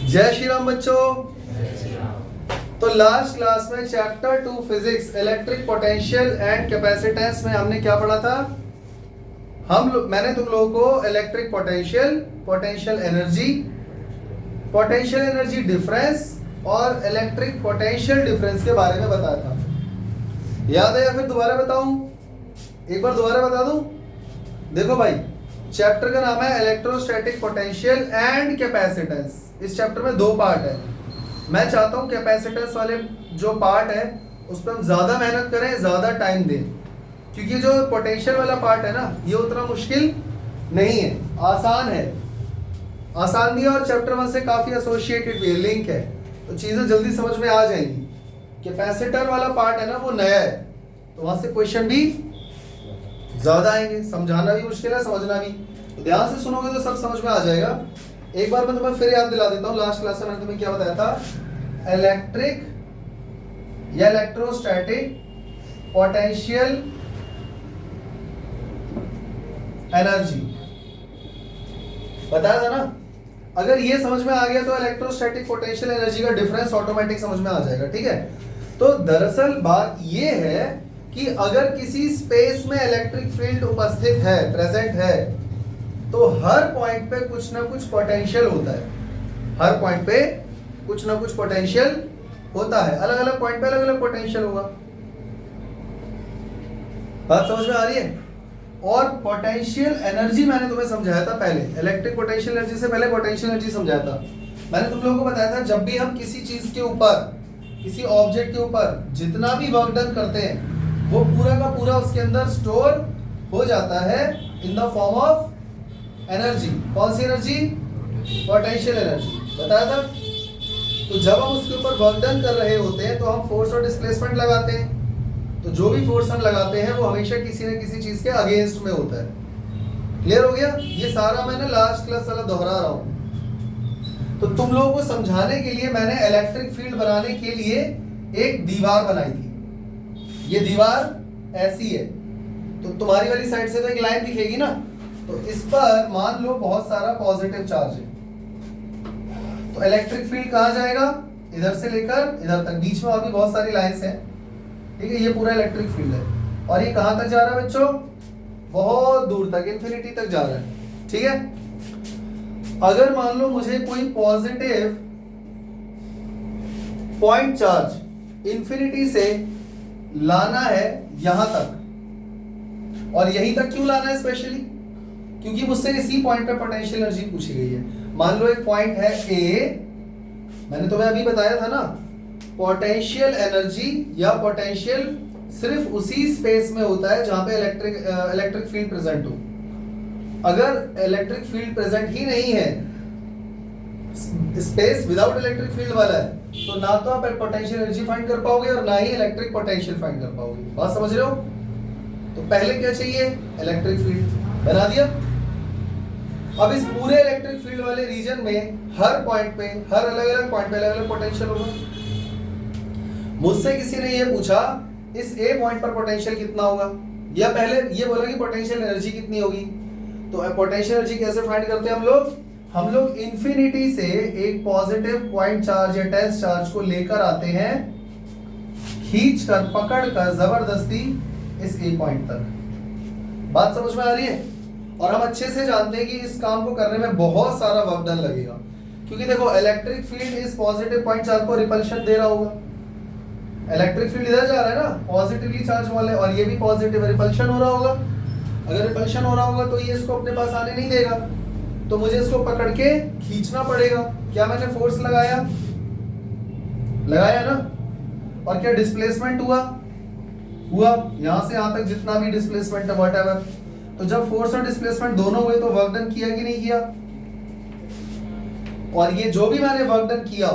जय श्री राम बच्चों। तो लास्ट क्लास में chapter 2 physics electric potential and capacitance में हमने क्या पढ़ा था? मैंने तुम लोगों को इलेक्ट्रिक पोटेंशियल एनर्जी डिफरेंस और इलेक्ट्रिक पोटेंशियल डिफरेंस के बारे में बताया था। याद है या फिर दोबारा बताऊं? एक बार दोबारा बता दूं? देखो भाई, चैप्टर का नाम है इलेक्ट्रोस्टैटिक पोटेंशियल एंड कैपेसिटेंस। इस चैप्टर में दो पार्ट है। मैं चाहता हूं कैपेसिटेंस वाले जो पार्ट है उस पर हम ज्यादा मेहनत करें, ज्यादा टाइम दें, क्योंकि जो पोटेंशियल वाला पार्ट है ना, ये उतना मुश्किल नहीं है, आसान है। आसान भी है और चैप्टर 1 से काफी एसोसिएटेड भी है, लिंक है, तो चीजें जल्दी समझ में आ जाएंगी। कैपेसिटर वाला पार्ट है ना, वो नया है, तो वहां से क्वेश्चन भी ज्यादा आएंगे, समझाना भी मुश्किल है, समझना भी। तो ध्यान से सुनोगे तो सब समझ में आ जाएगा। एक बार मैं तुम्हें फिर याद दिला देता हूँ, लास्ट क्लास में मैंने तुम्हें क्या बताया था? इलेक्ट्रिक या इलेक्ट्रोस्टैटिक पोटेंशियल एनर्जी बताया था ना। अगर ये समझ में आ गया तो इलेक्ट्रोस्टैटिक पोटेंशियल एनर्जी का डिफरेंस ऑटोमेटिक समझ में आ जाएगा, ठीक है। तो दरअसल बात ये है कि अगर किसी स्पेस में इलेक्ट्रिक फील्ड उपस्थित है, प्रेजेंट है, तो हर पॉइंट पे कुछ ना कुछ पोटेंशियल होता है। हर पॉइंट पे कुछ ना कुछ पोटेंशियल होता है। अलग अलग पॉइंट पे अलग अलग पोटेंशियल होगा। बात समझ में आ रही है? और पोटेंशियल एनर्जी मैंने तुम्हें समझाया था पहले, इलेक्ट्रिक पोटेंशियल एनर्जी से पहले पोटेंशियल एनर्जी समझाया था। मैंने तुम लोगों को बताया था, जब भी हम किसी चीज के ऊपर, किसी ऑब्जेक्ट के ऊपर जितना भी वर्क डन करते हैं, वो पूरा का पूरा उसके अंदर स्टोर हो जाता है in the form of energy. कौन सी एनर्जी? पोटेंशियल एनर्जी, बताया था। तो जब हम उसके ऊपर वर्क डन कर रहे होते हैं तो हम फोर्स और डिस्प्लेसमेंट लगाते हैं। तो जो भी फोर्स हम लगाते हैं वो हमेशा किसी न किसी चीज के अगेंस्ट में होता है। क्लियर हो गया? ये सारा मैंने लास्ट क्लास वाला दोहरा रहा हूं। तो तुम लोगों को समझाने के लिए मैंने इलेक्ट्रिक फील्ड बनाने के लिए एक दीवार बनाई थी। ये दीवार ऐसी है, तो तुम्हारी वाली साइड से तो एक लाइन दिखेगी ना, तो इस पर मान लो बहुत सारा पॉजिटिव चार्ज है, तो इलेक्ट्रिक फील्ड कहां जाएगा? इधर से लेकर इधर तक, बीच में और भी बहुत सारी लाइंस हैं, ठीक है। ये पूरा इलेक्ट्रिक फील्ड है और ये कहां तक जा रहा है बच्चों? बहुत दूर तक, इंफिनिटी तक जा रहा है, ठीक है। अगर मान लो मुझे कोई पॉजिटिव पॉइंट चार्ज इंफिनिटी से लाना है यहां तक, और यहीं तक क्यों लाना है स्पेशली? क्योंकि मुझसे इसी पॉइंट पे पोटेंशियल एनर्जी पूछी गई है। मान लो एक पॉइंट है ए, मैंने तुम्हें अभी बताया था ना, पोटेंशियल एनर्जी या पोटेंशियल सिर्फ उसी स्पेस में होता है जहां पे इलेक्ट्रिक फील्ड प्रेजेंट हो। अगर इलेक्ट्रिक फील्ड प्रेजेंट ही नहीं है, स्पेस विदाउट इलेक्ट्रिक फील्ड वाला है, तो ना तो आप पोटेंशियल एनर्जी फाइंड कर पाओगे और ना ही इलेक्ट्रिक पोटेंशियल फाइंड कर पाओगे। बात समझ रहे हो? तो पहले क्या चाहिए? इलेक्ट्रिक फील्ड बना दिया। अब इस पूरे इलेक्ट्रिक फील्ड वाले रीजन में हर पॉइंट पे, हर अलग अलग पॉइंट पे अलग अलग पोटेंशियल होगा। मुझसे किसी ने ये पूछा इस ए पॉइंट पर पोटेंशियल कितना होगा, या पहले ये बोला कि पोटेंशियल एनर्जी कितनी होगी। तो पोटेंशियल एनर्जी कैसे फाइंड करते हैं हम लोग इंफिनिटी से एक पॉजिटिव पॉइंट चार्ज या टेस्ट चार्ज को लेकर आते हैं, खींच कर, पकड़ कर जबरदस्ती इस ए पॉइंट तक। बात समझ में आ रही है? और हम अच्छे से जानते हैं कि इस काम को करने में बहुत सारा वर्क डन लगेगा, क्योंकि देखो इलेक्ट्रिक फील्ड इस पॉजिटिव पॉइंट चार्ज को रिपल्शन दे रहा होगा। इलेक्ट्रिक फील्ड इधर जा रहा है ना, पॉजिटिवली चार्ज वाले, और ये भी पॉजिटिव, रिपल्शन हो रहा होगा। अगर रिपल्शन हो रहा होगा तो ये इसको अपने पास आने नहीं देगा, तो मुझे इसको पकड़ के खींचना पड़ेगा। क्या मैंने फोर्स लगाया ना, और क्या डिस्प्लेसमेंट हुआ यहां से यहां तक जितना भी डिस्प्लेसमेंट है व्हाटएवर। तो जब फोर्स और डिस्प्लेसमेंट दोनों हुए तो वर्क डन किया कि नहीं किया? और ये जो भी मैंने वर्क डन किया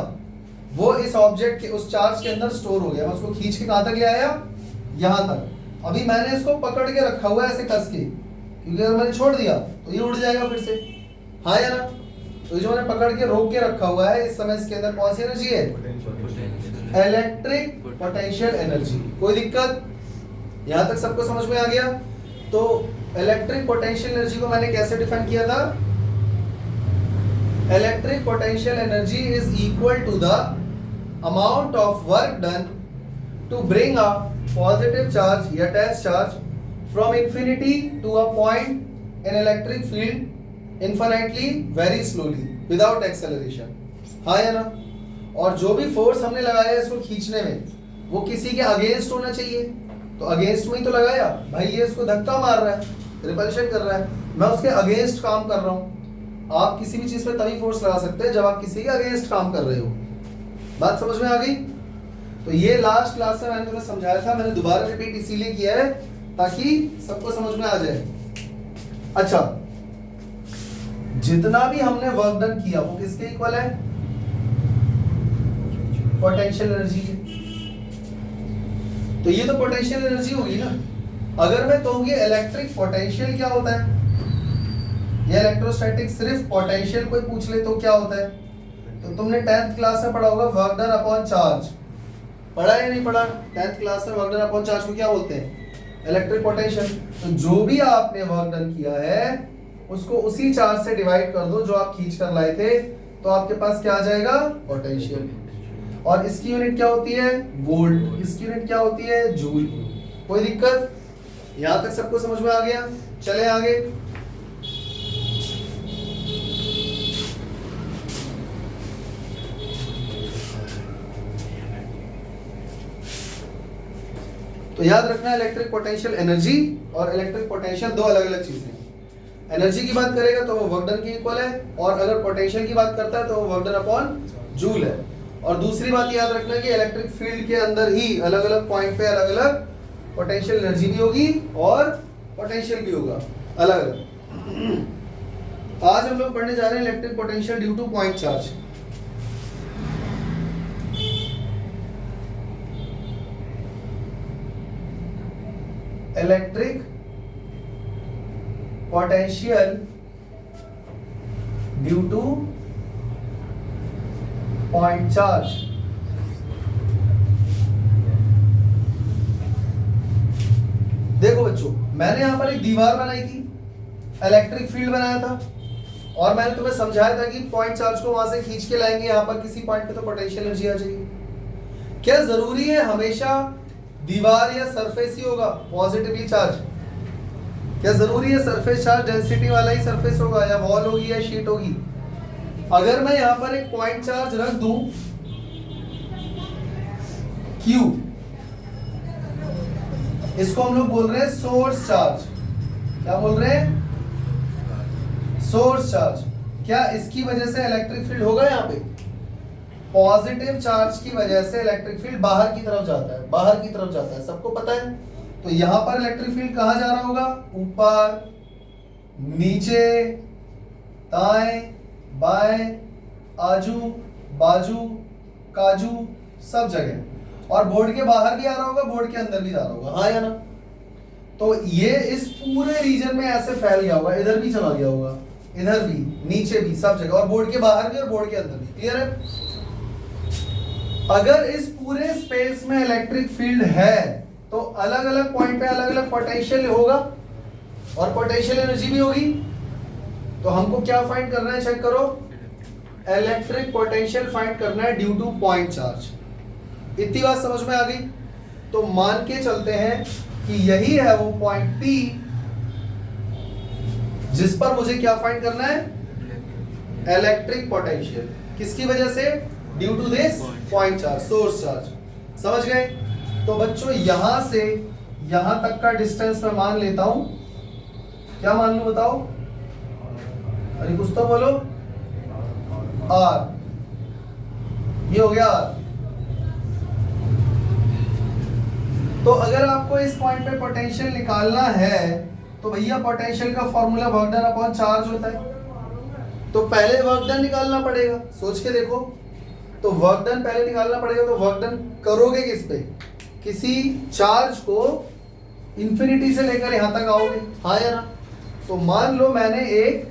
वो इस ऑब्जेक्ट के, उस चार्ज के अंदर स्टोर हो गया। मैं उसको खींच के कहां तक ले आया? यहां तक। अभी मैंने इसको पकड़ के रखा हुआ है ऐसे कस के, क्योंकि अगर मैंने छोड़ दिया तो ये उड़ जाएगा फिर से, हाँ या ना? तो जो मैंने पकड़ के रोक के रखा हुआ है, इस समय इसके अंदर कौन सी एनर्जी है? Electric potential energy. कोई दिक्कत? यहां तक सबको समझ में आ गया? तो इलेक्ट्रिक पोटेंशियल एनर्जी को मैंने कैसे डिफाइन किया था? Electric potential energy is equal to the amount of work done to bring a positive charge या test charge from infinity to a point in electric field infinitely very slowly without acceleration. हाँ या ना? और जो भी force हमने लगाया है इसको खींचने में वो किसी के अगेंस्ट होना चाहिए, तो अगेंस्ट में ही तो लगाया भाई, ये इसको धक्का मार रहा है, रिपल्शन कर रहा है, मैं उसके अगेंस्ट काम कर रहा हूँ। आप किसी भी चीज पे तभी फोर्स लगा सकते हैं जब आप किसी के अगेंस्ट काम कर रहे हो। बात समझ में आ गई? तो ये लास्ट क्लास में मैंने तुम्हें समझाया था, मैंने दोबारा रिपीट इसीलिए किया है ताकि सबको समझ में आ जाए। अच्छा, जितना भी हमने वर्क डन किया वो किसके इक्वल है? पोटेंशियल एनर्जी के। तो ये तो पोटेंशियल एनर्जी होगी ना। अगर मैं कहूंगी इलेक्ट्रिक पोटेंशियल क्या होता है या इलेक्ट्रोस्टैटिक सिर्फ पोटेंशियल कोई पूछ ले तो क्या होता है, तो तुमने 10th क्लास में पढ़ा होगा वर्क डन अपॉन चार्ज। पढ़ा या नहीं पढ़ा? 10th क्लास में वर्क डन अपॉन चार्ज को क्या बोलते हैं? Electric potential. तो जो भी आपने वर्क डन किया है उसको उसी चार्ज से डिवाइड कर दो जो आप खींच कर लाए थे, तो आपके पास क्या आ जाएगा? पोटेंशियल। और इसकी यूनिट क्या होती है? वोल्ट। इसकी यूनिट क्या होती है? जूल। कोई दिक्कत? यहां तक सबको समझ में आ गया? चले आगे। तो याद रखना इलेक्ट्रिक पोटेंशियल एनर्जी और इलेक्ट्रिक पोटेंशियल दो अलग अलग चीजें हैं। एनर्जी की बात करेगा तो वो वर्क डन के इक्वल है, और अगर पोटेंशियल की बात करता है तो वो वर्क डन अपॉन जूल है। और दूसरी बात याद रखना कि इलेक्ट्रिक फील्ड के अंदर ही अलग अलग पॉइंट पे अलग अलग पोटेंशियल एनर्जी भी होगी और पोटेंशियल भी होगा अलग अलग। आज हम लोग पढ़ने जा रहे हैं electric potential due to point charge. Electric potential due to point charge. देखो बच्चों, मैंने यहां पर एक दीवार बनाई थी, इलेक्ट्रिक फील्ड बनाया था, और मैंने तुम्हें समझाया था कि पॉइंट चार्ज को वहां से खींच के लाएंगे यहां पर किसी पॉइंट पे तो पोटेंशियल एनर्जी आ जाएगी। क्या जरूरी है हमेशा दीवार या सरफेस ही होगा पॉजिटिवली चार्ज? क्या जरूरी है सरफेस चार्ज डेंसिटी वाला ही सरफेस होगा, या वॉल होगी या शीट होगी? अगर मैं यहां पर एक पॉइंट चार्ज रख दूं Q, इसको हम लोग बोल रहे हैं सोर्स चार्ज। क्या बोल रहे हैं? Source charge. क्या इसकी वजह से इलेक्ट्रिक फील्ड होगा? यहाँ पे पॉजिटिव चार्ज की वजह से इलेक्ट्रिक फील्ड बाहर की तरफ जाता है, बाहर की तरफ जाता है, सबको पता है। तो यहां पर इलेक्ट्रिक फील्ड कहां जा रहा होगा? ऊपर, नीचे, दाएं, बाएं, आजू बाजू, काजू, सब जगह। और बोर्ड के बाहर भी आ रहा होगा, बोर्ड के अंदर भी जा रहा होगा। हाँ या ना? तो ये इस पूरे रीजन में ऐसे फैल गया होगा, इधर भी चला गया होगा, इधर भी, नीचे भी, सब जगह, और बोर्ड के बाहर भी और बोर्ड के अंदर भी। क्लियर है? अगर इस पूरे स्पेस में इलेक्ट्रिक फील्ड है तो अलग अलग पॉइंट पे अलग अलग पोटेंशियल होगा और पोटेंशियल एनर्जी भी होगी। तो हमको क्या फाइंड करना है? चेक करो, इलेक्ट्रिक पोटेंशियल फाइंड करना है ड्यू टू पॉइंट चार्ज। इतनी बात समझ में आ गई? तो मान के चलते हैं कि यही है वो पॉइंट P जिस पर मुझे क्या फाइंड करना है? Electric potential. किसकी वजह से? Due to this point charge, source charge. समझ गए? तो बच्चों यहां से यहां तक का डिस्टेंस मैं मान लेता हूं। क्या मान लूं बताओ? अरे कुछ तो बोलो। R, ये हो गया R। तो अगर आपको इस पॉइंट पे पोटेंशियल निकालना है तो भैया पोटेंशियल का formula work done upon charge होता है, तो पहले वर्क डन निकालना पड़ेगा। सोच के देखो, तो वर्क डन पहले निकालना पड़ेगा। तो वर्क डन करोगे किस पे? किसी चार्ज को इंफिनिटी से लेकर यहां तक आओगे। हाँ या ना? तो मान लो मैंने एक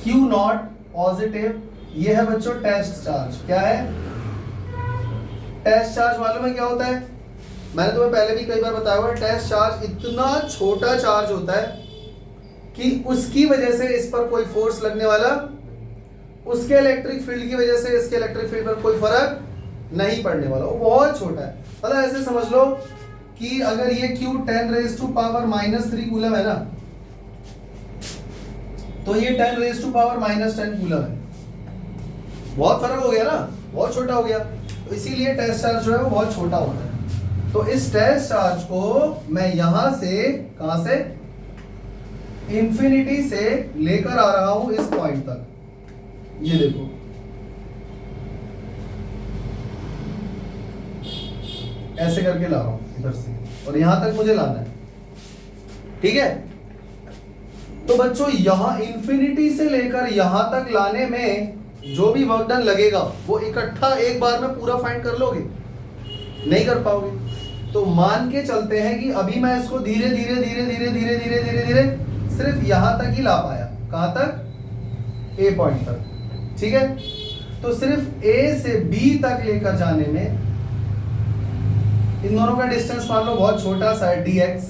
Q नॉट पॉजिटिव, ये है बच्चों टेस्ट चार्ज। क्या है? टेस्ट चार्ज मालूम है क्या होता है? मैंने तुम्हें पहले भी कई बार बताया हुआ है, टेस्ट चार्ज इतना छोटा चार्ज होता है कि उसकी वजह से इस पर कोई फोर्स लगने वाला, उसके इलेक्ट्रिक फील्ड की वजह से इसके इलेक्ट्रिक फील्ड पर कोई फर्क नहीं पड़ने वाला, वो बहुत छोटा है। मतलब ऐसे समझ लो कि अगर ये Q 10⁻³ कूलम है ना, तो ये 10⁻⁻10 कूलम है। बहुत फर्क हो गया ना, बहुत छोटा हो गया। तो इसीलिए टेस्ट चार्ज जो है वो बहुत छोटा होता है। तो इस टेस्ट चार्ज को मैं यहां से, कहां से, इंफिनिटी से लेकर आ रहा हूं इस पॉइंट तक। ये देखो, ऐसे करके ला रहा हूं इधर से, और यहां तक मुझे लाना है। ठीक है, तो बच्चों यहां इंफिनिटी से लेकर यहां तक लाने में जो भी वर्क डन लगेगा वो इकट्ठा एक बार में पूरा फाइंड कर लोगे? नहीं कर पाओगे। तो मान के चलते हैं कि अभी मैं इसको धीरे धीरे धीरे धीरे धीरे धीरे धीरे धीरे सिर्फ यहां तक ही ला पाया। कहां तक? ए पॉइंट तक। ठीक है, तो सिर्फ ए से बी तक लेकर जाने में इन दोनों का डिस्टेंस मान लो बहुत छोटा सा है, dx।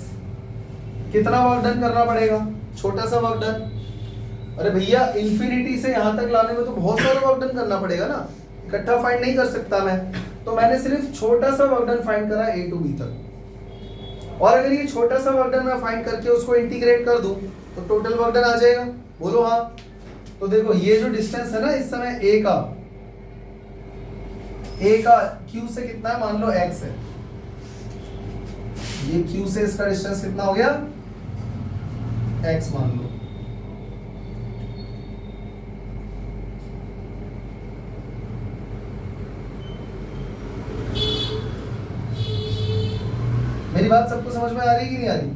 कितना वर्क डन करना पड़ेगा? छोटा सा वर्क डन। अरे भैया इंफिनिटी से यहां तक लाने में तो बहुत सारा वर्क डन करना पड़ेगा ना, इकट्ठा फाइंड नहीं कर सकता मैं। तो मैंने सिर्फ छोटा सा वर्क डन फाइंड करा A to B तक। और अगर ये छोटा सा वर्क डन मैं फाइंड करके उसको इंटीग्रेट कर दूं तो टोटल वर्क डन आ जाएगा। बोलो हाँ। तो देखो ये जो डिस्टेंस है ना इस समय A का Q से कितना है? मान लो x है। ये Q से इसका डिस्टेंस कितना हो गया? x मान लो। मेरी बात सबको समझ में आ रही है कि नहीं आ रही?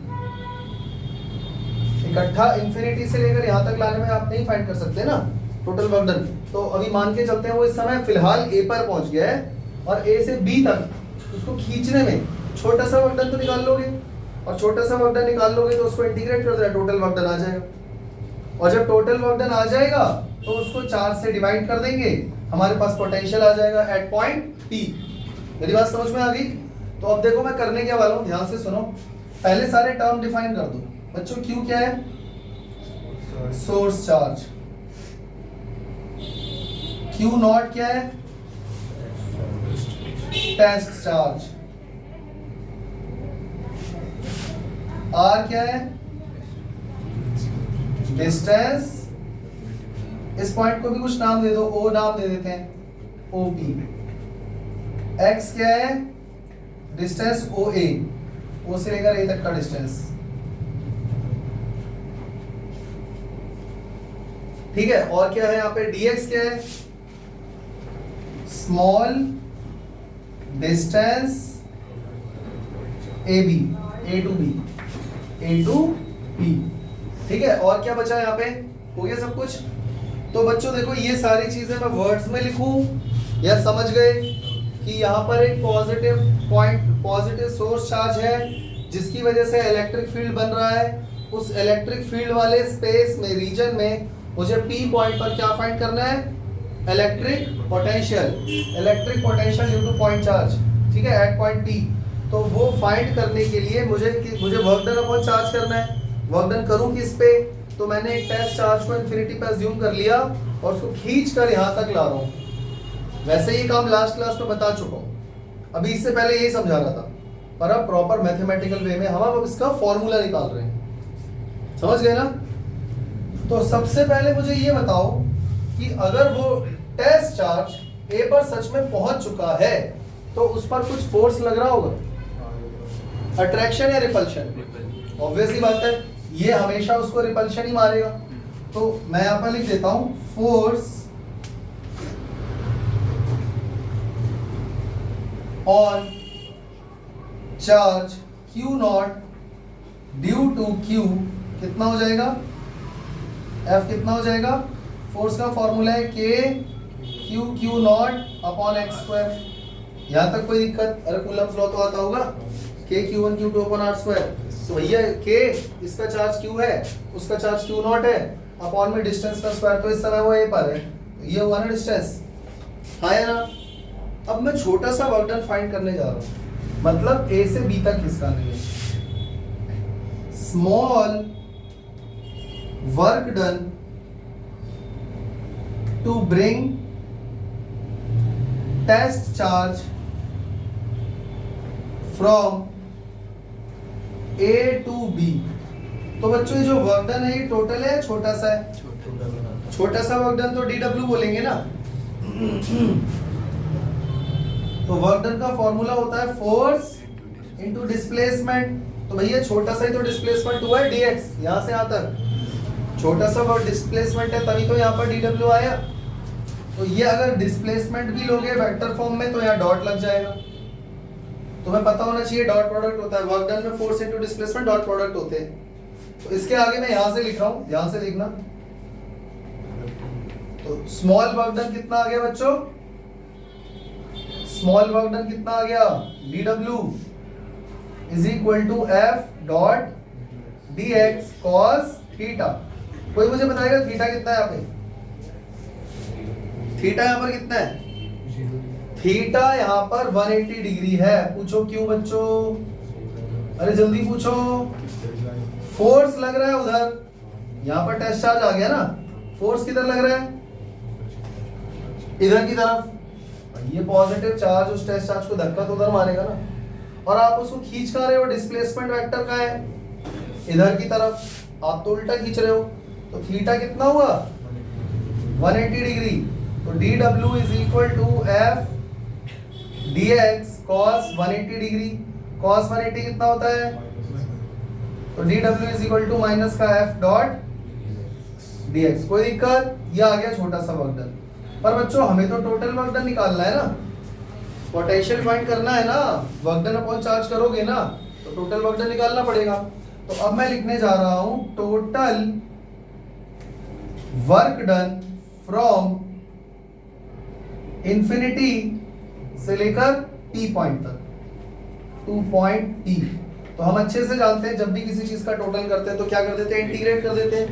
इकट्ठा इंफिनिटी से लेकर यहां तक लाने में आप नहीं फाइंड कर सकते ना टोटल वर्क डन। तो अभी मान के चलते हैं वो इस समय फिलहाल A पर पहुंच गया है, और A से B तक उसको खींचने में छोटा सा वर्क डन तो निकाल लोगे, और छोटा सा वर्क डन निकाल लोगे तो उसको इंटीग्रेट कर देना, टोटल वर्क डन आ जाएगा। और जब टोटल वर्क डन आ जाएगा तो उसको 4 से डिवाइड कर देंगे, हमारे पास पोटेंशियल आ जाएगा एट पॉइंट P। मेरी बात समझ में आ गई? तो अब देखो मैं करने क्या वाला हूं, ध्यान से सुनो। पहले सारे टर्म डिफाइन कर दो बच्चों। Q क्या है? Source charge. Q नॉट क्या है? Test charge. R क्या है? डिस्टेंस। इस पॉइंट को भी कुछ नाम दे दो, O नाम दे देते हैं, OP। X क्या है? डिस्टेंस OA, O से लेकर A तक का डिस्टेंस। ठीक है, और क्या है यहाँ पे? dx क्या है? Small distance AB, A to B। ठीक है, और क्या बचा यहाँ पे? हो गया सब कुछ। तो बच्चों देखो ये सारी चीजें मैं वर्ड्स में लिखूं या समझ गए कि यहाँ पर एक positive point, positive source charge है जिसकी वजह से इलेक्ट्रिक फील्ड बन रहा है। उस इलेक्ट्रिक फील्ड वाले स्पेस में, रीजन में मुझे P पॉइंट पर क्या फाइंड करना है? Electric potential. Electric potential due to point charge. ठीक है, एट पॉइंट P। तो वो फाइंड करने के लिए मुझे वर्क डन अपॉन चार्ज करना है। वर्क डन करूं किस पे? तो मैंने एक टेस्ट चार्ज को इंफिनिटी पे अज्यूम कर लिया और उसको खींच कर यहां तक ला रहा हूं। वैसे ये काम लास्ट क्लास में बता चुका हूं, अभी इससे पहले यही समझा रहा था, पर अब प्रॉपर मैथमेटिकल वे में हम अब इसका फॉर्मूला निकाल रहे हैं। समझ गए ना? तो सबसे पहले मुझे ये बताओ कि अगर वो टेस्ट चार्ज A पर सच में पहुंच चुका है तो उस पर कुछ फोर्स लग रहा होगा, अट्रैक्शन या रिपल्शन? ऑब्वियसली बात है, ये हमेशा उसको रिपल्शन ही मारेगा। तो मैं यहां पर लिख देता हूं force on charge Q naught due to Q कितना हो जाएगा? F कितना हो जाएगा? फोर्स का फॉर्मूला है Q not upon x square. यहां तक कोई दिक्कत? अरे कूलम्स लॉ तो आता होगा, Q1 Q2 upon r square. तो भैया K इसका चार्ज Q है, उसका चार्ज Q नॉट है, अपॉन में डिस्टेंस का स्क्वायर, तो इस समय वो A पर है, ये हुआ ना डिस्टेंस, हाँ है ना? अब मैं छोटा सा वर्क डन फाइंड करने जा रहा हूं, मतलब A से B तक खिसकाने है। Small work done to bring test charge from A to B। तो बच्चों ये जो वर्क डन है ये टोटल है, छोटा सा है? छोटा सा वर्क डन तो DW बोलेंगे ना। तो वर्क डन का फॉर्मूला होता है फोर्स इनटू डिस्प्लेसमेंट। तो भैया छोटा सा ही तो डिस्प्लेसमेंट हुआ है dx, यहां से यहां तक छोटा सा वर्क डिस्प्लेसमेंट है, तभी तो यहाँ पर dw आया। तो ये अगर डिस्प्लेसमेंट भी लोगे वेक्टर फॉर्म में तो यहाँ डॉट लग जाएगा। तुम्हें पता होना चाहिए डॉट प्रोडक्ट होता है, वर्क डन में force into displacement dot product होते हैं। तो इसके आगे मैं यहां से लिख रहा हूं, ध्यान से देखना। तो स्मॉल वर्क डन कितना आ गया बच्चों? स्मॉल वर्क डन कितना आ गया? dw is equal to f dot dx cos theta. कोई मुझे बताएगा थीटा कितना है यहाँ पे? थीटा यहाँ पर कितना है? थीटा यहाँ पर 180 डिग्री है। पूछो क्यों बच्चों? अरे जल्दी पूछो। फोर्स लग रहा है उधर, यहाँ पर टेस्ट चार्ज आ गया ना। फोर्स किधर लग रहा है? इधर की तरफ। ये पॉजिटिव चार्ज उस टेस्ट चार्ज को धक्का तो उधर मारेगा ना। और आप उसको खींच कहाँ रहे हो? डिस्प्लेसमेंट वेक्टर का है इधर की तरफ, आप तो उल्टा खींच रहे हो। तो थीटा कितना हुआ? 180 डिग्री। तो dw is equal to f dx cos 180 degree. cos 180 कितना होता है? तो dw is equal to minus का f डॉट dx। कोई दिक्कत? ये आ गया छोटा सा वर्क डन। पर बच्चों हमें तो टोटल वर्क डन निकालना है ना, पोटेंशियल फाइंड करना है ना। वर्क डन अपॉन चार्ज करोगे ना तो टोटल वर्क डन निकालना पड़ेगा। तो अब मैं लिखने जा रहा हूं total work done from infinity से लेकर P पॉइंट तक, 2 पॉइंट P। तो हम अच्छे से जानते हैं जब भी किसी चीज का टोटल करते हैं तो क्या कर देते हैं? इंटीग्रेट कर देते हैं।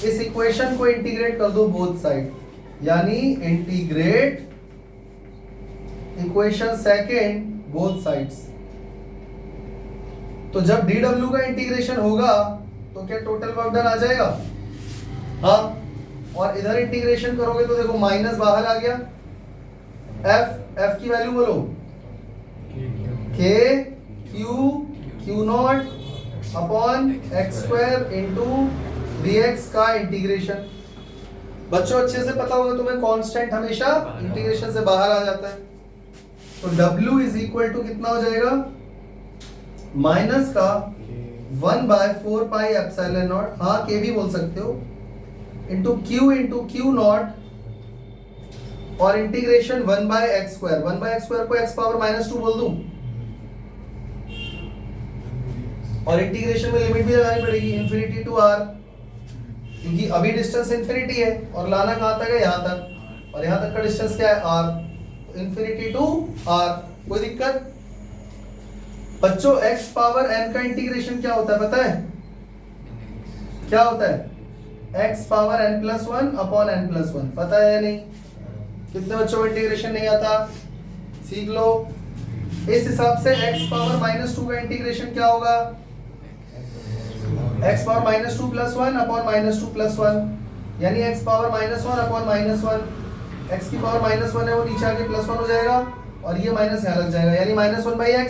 इस इक्वेशन को इंटीग्रेट कर दो बोथ साइड, यानी integrate equation second both sides. तो जब dw का इंटीग्रेशन होगा तो क्या टोटल वर्क डन आ जाएगा? हाँ। और इधर इंटीग्रेशन करोगे तो देखो माइनस बाहर आ गया। f की वैल्यू बोलो, k q not upon x square into dx का इंटीग्रेशन। बच्चों अच्छे से पता होगा तुम्हें कांस्टेंट हमेशा इंटीग्रेशन से बाहर आ जाता है। तो w इज इक्वल टू कितना हो जाएगा? माइनस का 1/4 पाई एप्सिलॉन नॉट, हाँ k भी बोल सकते हो, इंटू q नॉट और integration 1/x square. 1/x square को x पावर -2 बोल दूं। और इंटीग्रेशन में लिमिट भी लगानी पड़ेगी इंफिनिटी टू r, क्योंकि अभी डिस्टेंस इंफिनिटी है और लाना कहां तक है? यहां तक। और यहां तक का डिस्टेंस क्या है? r। तो इंफिनिटी टू r। कोई दिक्कत? बच्चों x पावर n का इंटीग्रेशन क्या होता है पता है? क्या होता है? x power n+1 upon n+1। पता है या नहीं? कितने बच्चों को इंटीग्रेशन नहीं आता? सीख लो। इस हिसाब से x पावर -2 का इंटीग्रेशन क्या होगा? x पावर -2 + 1 अपॉन -2 + 1, यानी x पावर -1 अपॉन -1। x की पावर -1 है वो नीचे आके +1 हो जाएगा और ये माइनस यहाँ लग जाएगा, यानी -1/x।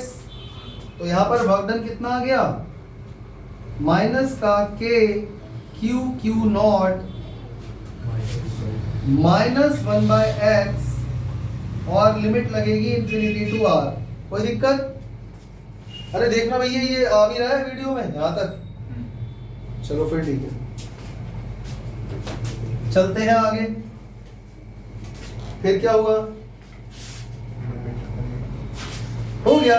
तो यहाँ पर वर्क डन कितना आ गया? माइनस का k q नॉट -1/x और लिमिट लगेगी इंफिनिटी टू r। कोई दिक्कत? अरे देखना भैया ये आ भी रहा है वीडियो में यहाँ तक। चलो फिर ठीक है, चलते हैं आगे। फिर क्या हुआ? हो गया।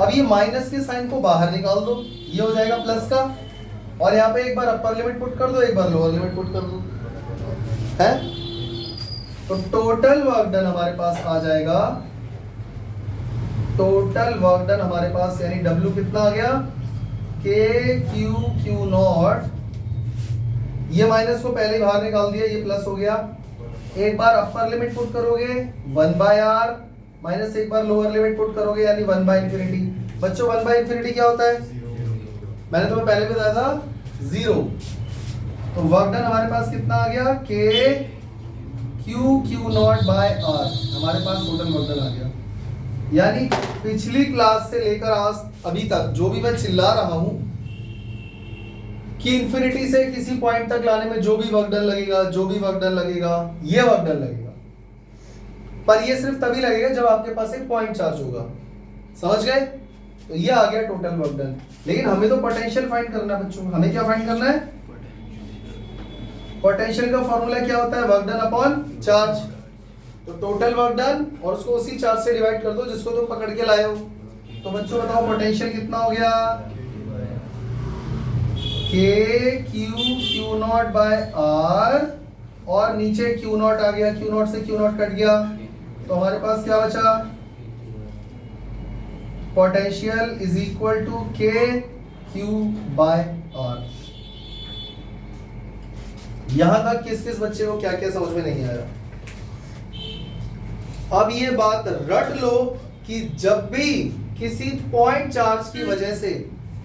अब ये माइनस के साइन को बाहर निकाल दो, ये हो जाएगा प्लस का। और यहाँ पे एक बार अपर लिमिट पुट कर दो, एक बार लोअर लिमिट पुट कर दो, है? तो टोटल वर्क डन हमारे पास आ जाएगा, टोटल वर्क डन हमारे पास यानी W कितना आ गया? q नॉट, ये माइनस को पहले ही बाहर निकाल दिया, ये प्लस हो गया। एक बार अपर लिमिट पुट करोगे 1/r माइनस एक बार लोअर लिमिट पुट करोगे यानी 1/∞। बच्चों 1/∞ क्या होता है? मैंने तुम्हें पहले बताया था 0। तो वर्क डन हमारे पास कितना आ गया, के क्यू नॉट बाय आर, हमारे पास टोटल वर्क डन आ गया। यानी पिछली क्लास से लेकर आज अभी तक जो भी मैं चिल्ला रहा हूं कि इंफिनिटी से किसी पॉइंट तक लाने में जो भी वर्क डन लगेगा, जो भी वर्क डन लगेगा, ये वर्क डन लगेगा, पर ये सिर्फ तभी लगेगा जब आपके पास एक पॉइंट चार्ज होगा। समझ गए? तो ये आ गया टोटल वर्क डन। लेकिन हमें तो पोटेंशियल फाइंड करना है बच्चों। हमें क्या फाइंड करना है? पोटेंशियल का फॉर्मूला क्या होता है? Work done upon charge. तो टोटल वर्क डन और उसको उसी चार्ज से डिवाइड कर दो जिसको तुम पकड़ के लाए हो। तो बच्चों बताओ पोटेंशियल कितना हो गया? के क्यू नॉट बाय आर, और नीचे क्यू नॉट आ गया, क्यू नॉट से क्यू नॉट कट गया, तो हमारे पास क्या बचा? पोटेंशियल इज इक्वल टू के क्यू बाय आर। यहां तक किस किस बच्चे को क्या क्या समझ में नहीं आया? अब ये बात रट लो कि जब भी किसी पॉइंट चार्ज की वजह से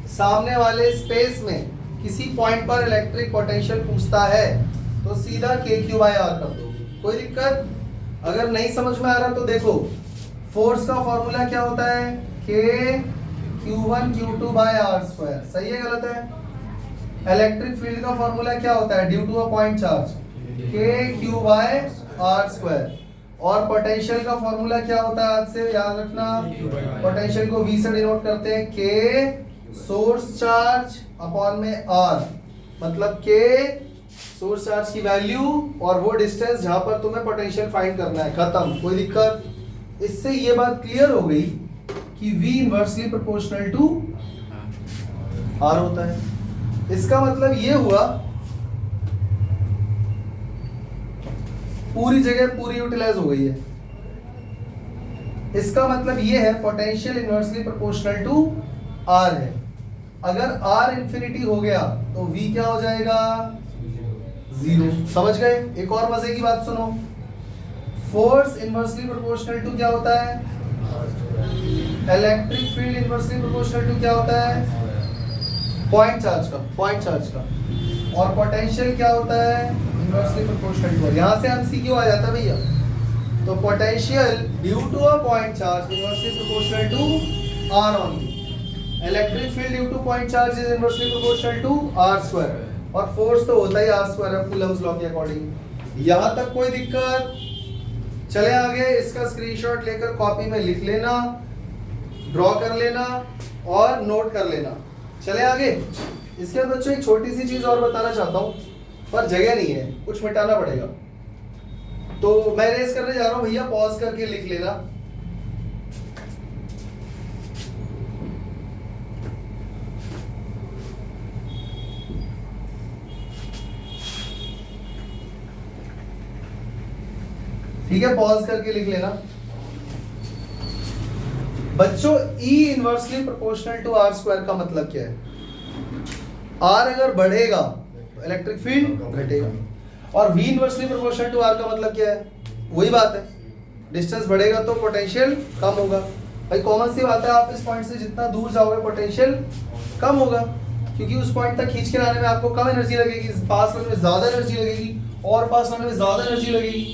सामने वाले स्पेस में किसी पॉइंट पर इलेक्ट्रिक पोटेंशियल पूछता है तो सीधा के क्यू बाय आर कर दो। कोई दिक्कत? अगर नहीं समझ में आ रहा तो देखो, फोर्स का फॉर्मूला क्या होता है? के Q1 Q2 bye R square. सही है गलत है? इलेक्ट्रिक फील्ड का फॉर्मूला क्या होता है due to a point charge? के क्यू बाय आर स्क्वायर। और पोटेंशियल का फॉर्मूला क्या होता है? आज से याद रखना, पोटेंशियल को V से डिनोट करते हैं, के सोर्स चार्ज अपॉन में आर, मतलब के सोर्स चार्ज की वैल्यू और वो डिस्टेंस जहां पर तुम्हें पोटेंशियल फाइंड करना है। खत्म। कोई दिक्कत? इससे ये बात क्लियर हो गई कि V inversely proportional to R होता है। इसका मतलब ये हुआ पूरी जगह पूरी यूटिलाइज हो गई है। इसका मतलब ये है potential inversely proportional to R है। अगर R इंफिनिटी हो गया तो V क्या हो जाएगा? 0। समझ गए? एक और मजे की बात सुनो, फोर्स इनवर्सली प्रोपोर्शनल टू क्या होता है? Electric field inversely proportional to क्या होता है? पॉइंट चार्ज का। और पोटेंशियल क्या होता है? Inversely proportional to. यहां से एमसीक्यू आ जाता है भैया। तो potential due to a point charge inversely proportional to R only. Electric field due to point charge is inversely proportional to R square. और फोर्स तो होता ही आर स्क्वायर है कूलम्स लॉ के अकॉर्डिंग। यहां तक कोई दिक्कत? चले आगे। इसका स्क्रीनशॉट लेकर कॉपी में लिख लेना, ड्रॉ कर लेना और नोट कर लेना। चले आगे। इसके बाद बच्चों एक छोटी सी चीज और बताना चाहता हूं, पर जगह नहीं है, कुछ मिटाना पड़ेगा, तो मैं रेस करने जा रहा हूं भैया, पॉज करके लिख लेना। ठीक है, पॉज करके लिख लेना बच्चों। E inversely proportional to R square का मतलब क्या है? R अगर बढ़ेगा तो इलेक्ट्रिक फील्ड घटेगा, और V inversely proportional to R का मतलब क्या है? वही बात है, डिस्टेंस बढ़ेगा तो पोटेंशियल कम होगा। भाई कॉमन सी बात है, आप इस पॉइंट से जितना दूर जाओगे पोटेंशियल कम होगा, क्योंकि उस पॉइंट तक खींच के लाने में आपको कम एनर्जी लगेगी, पास लाने में ज्यादा एनर्जी लगेगी, और पास लाने में ज्यादा एनर्जी लगेगी,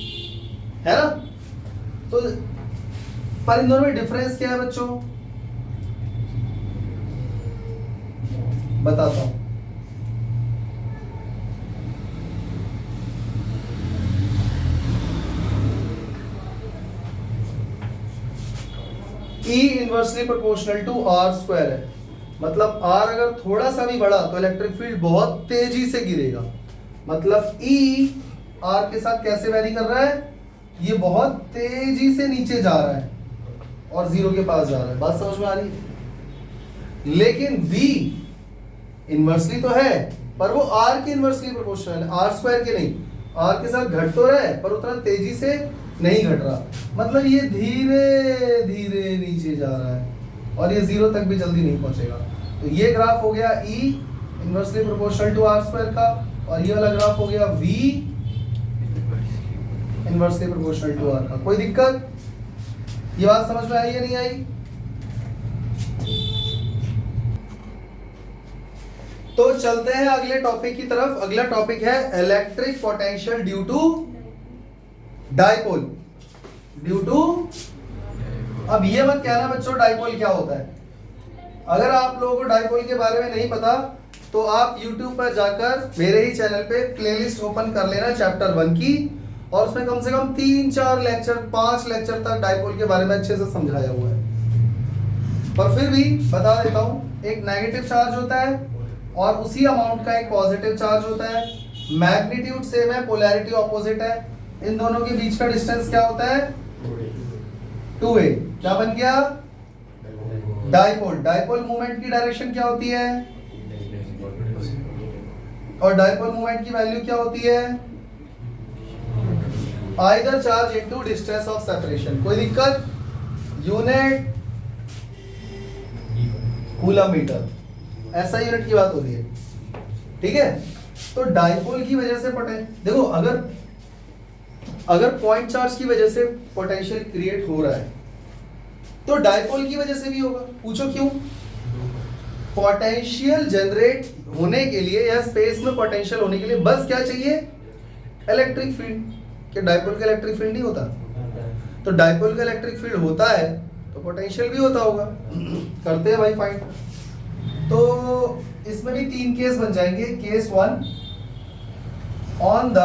है ना? तो पर इन दोनों में डिफरेंस क्या है बच्चों? बताता हूं। E inversely proportional to R square है, मतलब R अगर थोड़ा सा भी बढ़ा तो इलेक्ट्रिक फील्ड बहुत तेजी से गिरेगा। मतलब E R के साथ कैसे वैरी कर रहा है? ये बहुत तेजी से नीचे जा रहा है और 0 के पास जा रहा है। बात समझ में आ रही है? लेकिन V इनवर्सली तो है, पर वो R के इनवर्सली प्रोपोर्शनल है, R स्क्वायर के नहीं। R के साथ घट तो रहा है पर उतना तेजी से नहीं घट रहा, मतलब ये धीरे धीरे नीचे जा रहा है और ये 0 तक भी जल्दी नहीं पहुंचेगा। तो ये ग्राफ हो गया E inversely proportional to R square का, और ये वाला ग्राफ हो गया V inversely proportional to R का। कोई दिक्कत? ये बात समझ में आई या नहीं आई? तो चलते हैं अगले टॉपिक की तरफ। अगला टॉपिक है electric potential due to dipole. Due to, अब ये मत कहना बच्चों डाइपोल क्या होता है। अगर आप लोगों को डाइपोल के बारे में नहीं पता तो आप YouTube पर जाकर मेरे ही चैनल पे प्लेलिस्ट ओपन कर लेना चैप्टर 1 की, और उसमें कम से कम 3-4 लेक्चर 5 लेक्चर तक डाइपोल के बारे में अच्छे से समझाया हुआ है। पर फिर भी बता देता हूँ, एक नेगेटिव चार्ज होता है और उसी अमाउंट का एक पॉजिटिव चार्ज होता है। मैग्नीट्यूड सेम है, पोलैरिटी ऑपोजिट है। इन दोनों के बीच का डिस्टेंस क्या होता है? 2a। क्या बन गया? डाइपोल। डाइपोल मूवमेंट की डायरेक्शन क्या होती है? और डाइपोल मूवमेंट की वैल्यू क्या होती है? Either charge into distance of separation. कोई दिक्कत? यूनिट कूलम मीटर, ऐसा यूनिट की बात हो रही है, ठीक है। तो डाइपोल की वजह से देखो, अगर पॉइंट चार्ज की वजह से पोटेंशियल क्रिएट हो रहा है तो डाइपोल की वजह से भी होगा। पूछो क्यों? पोटेंशियल जनरेट होने के लिए या स्पेस में पोटेंशियल होने के लिए बस क्या चाहिए? Electric field. क्या डाइपोल का इलेक्ट्रिक फील्ड नहीं होता? तो डाइपोल का इलेक्ट्रिक फील्ड होता है तो पोटेंशियल भी होता होगा। करते हैं भाई फाइंड। तो इसमें भी 3 केस बन जाएंगे। Case 1, on the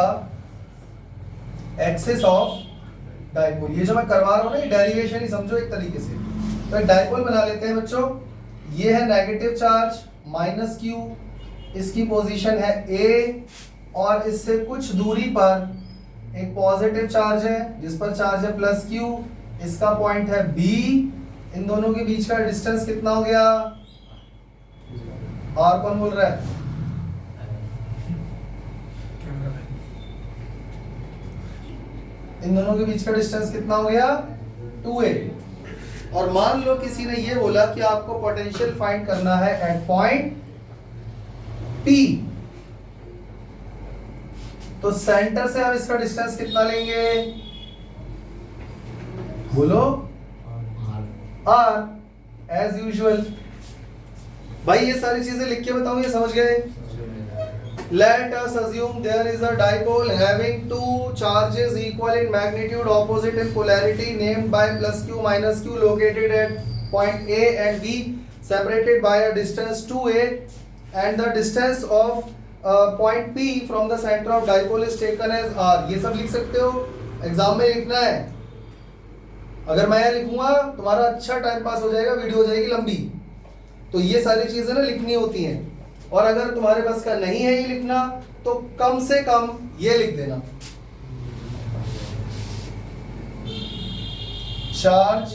axis of dipole. ये जो मैं करवा रहा हूं ना, ये डेरिवेशन ही समझो एक तरीके से। तो एक डाइपोल बना लेते हैं बच्चों। ये है नेगेटिव चार्ज -q, इसकी पोजीशन है a, और इससे कुछ दूरी पर एक पॉजिटिव चार्ज है जिस पर चार्ज है +q, इसका पॉइंट है b। इन दोनों के बीच का डिस्टेंस कितना हो गया? और कौन बोल रहा है? इन दोनों के बीच का डिस्टेंस कितना हो गया? 2a। और मान लो किसी ने ये बोला कि आपको पोटेंशियल फाइंड करना है एट पॉइंट P, तो सेंटर से हम इसका डिस्टेंस कितना लेंगे? बोलो। R as usual. भाई ये सारी चीजें लिख के बताऊं, ये समझ गए? Let us assume there is a dipole having two charges equal in magnitude, opposite in polarity, named by +q -q, located at point A and B, separated by a distance 2a, and the distance of point P from the center of dipole is taken as r। ये सब लिख सकते हो, exam में लिखना है। अगर मैं लिखूंगा तुम्हारा अच्छा टाइम पास हो जाएगा, वीडियो हो जाएगी लंबी। तो ये सारी चीजें ना लिखनी होती हैं, और अगर तुम्हारे पास का नहीं है ये लिखना तो कम से कम ये लिख देना, चार्ज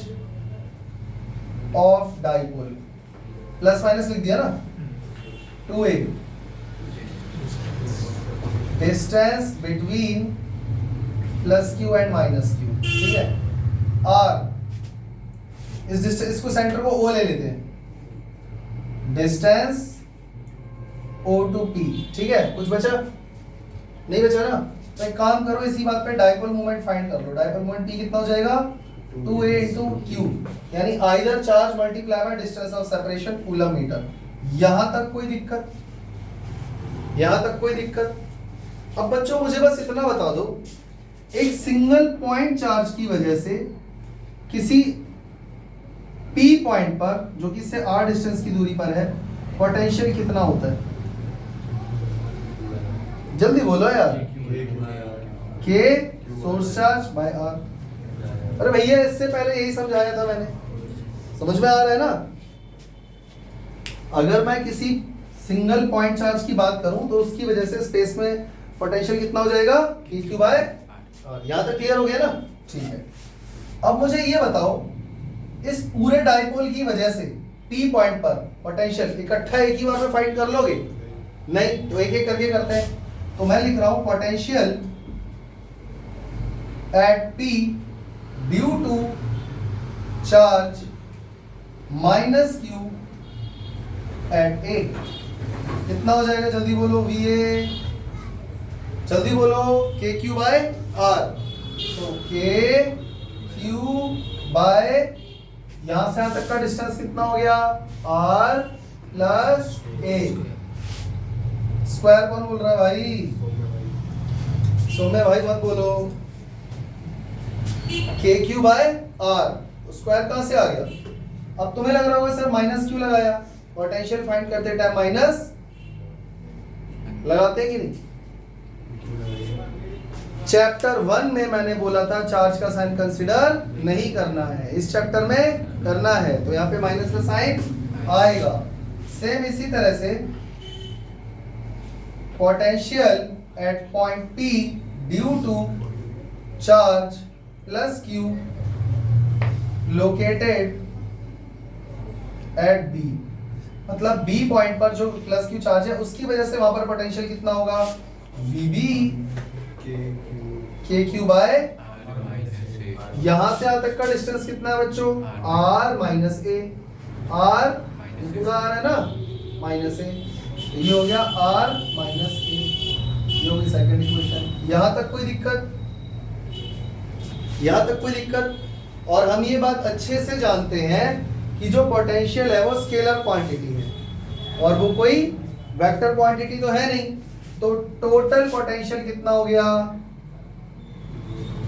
ऑफ डाइपोल, ± लिख दिया ना, 2a, distance between +q and -q, ठीक है। r, इस डिस्टेंस, इसको सेंटर को o ले लेते हैं, डिस्टेंस O to P, ठीक है। कुछ बचा? नहीं बचा ना? तो एक काम करो, इसी बात पे डाइपोल मोमेंट फाइंड कर लो। डाइपोल मोमेंट P कितना हो जाएगा? 2a into q, यानी either charge multiply by distance of separation coulomb metre. यहां तक कोई दिक्कत? यहां तक कोई दिक्कत? अब बच्चों मुझे बस इतना बता दो, एक सिंगल पॉइंट चार्ज की वजह से किसी P पॉइंट पर, जो कि इससे r डिस्टेंस की दूरी पर है, पोटेंशियल कितना होता है? जल्दी बोलो यार। K source charge by R। अरे भैया इससे पहले यही समझाया था मैंने, समझ में आ रहा है ना? अगर मैं किसी सिंगल पॉइंट चार्ज की बात करूं तो उसकी वजह से स्पेस में पोटेंशियल कितना हो जाएगा? PQ by R। यहां तक क्लियर हो गया ना? ठीक है। अब मुझे ये बताओ, इस पूरे डाइपोल की वजह से P पॉइंट पर पोटेंशियल इकट्ठा एक ही बार में फाइंड कर लोगे? नहीं, तो एक एक करके करते हैं। तो मैं लिख रहा हूं potential at P due to charge -q at A। कितना हो जाएगा? जल्दी बोलो। VA, जल्दी बोलो। KQ by R। तो KQ बाय, यहां से यहां तक का डिस्टेंस कितना हो गया? R + A। स्क्वायर कौन बोल रहा है भाई? सौम्य भाई मत बोलो। के क्यू बाय आर, स्क्वायर कहां से आ गया? अब तुम्हें लग रहा होगा सर माइनस क्यों लगाया? पोटेंशियल फाइंड करते टाइम माइनस लगाते कि नहीं? चैप्टर 1 में मैंने बोला था चार्ज का साइन कंसीडर नहीं करना है, इस चैप्टर में करना है, तो यहाँ पे माइनस का साइन आएगा। सेम इसी तरह से potential at point P due to charge plus Q located at B, मतलब B पॉइंट पर जो प्लस Q चार्ज है उसकी वजह से वहां पर पोटेंशियल कितना होगा? VB KQ बाय, यहां से यहां तक का डिस्टेंस कितना है बच्चों? R माइनस A, R पूरा R है ना, माइनस A, ये हो गया R माइनस A, ये होगी सेकंड इक्वेशन। यहां तक कोई दिक्कत? यहां तक कोई दिक्कत? और हम ये बात अच्छे से जानते हैं कि जो पोटेंशियल है वो स्केलर क्वांटिटी है और वो कोई वेक्टर क्वांटिटी तो है नहीं, तो टोटल पोटेंशियल कितना हो गया?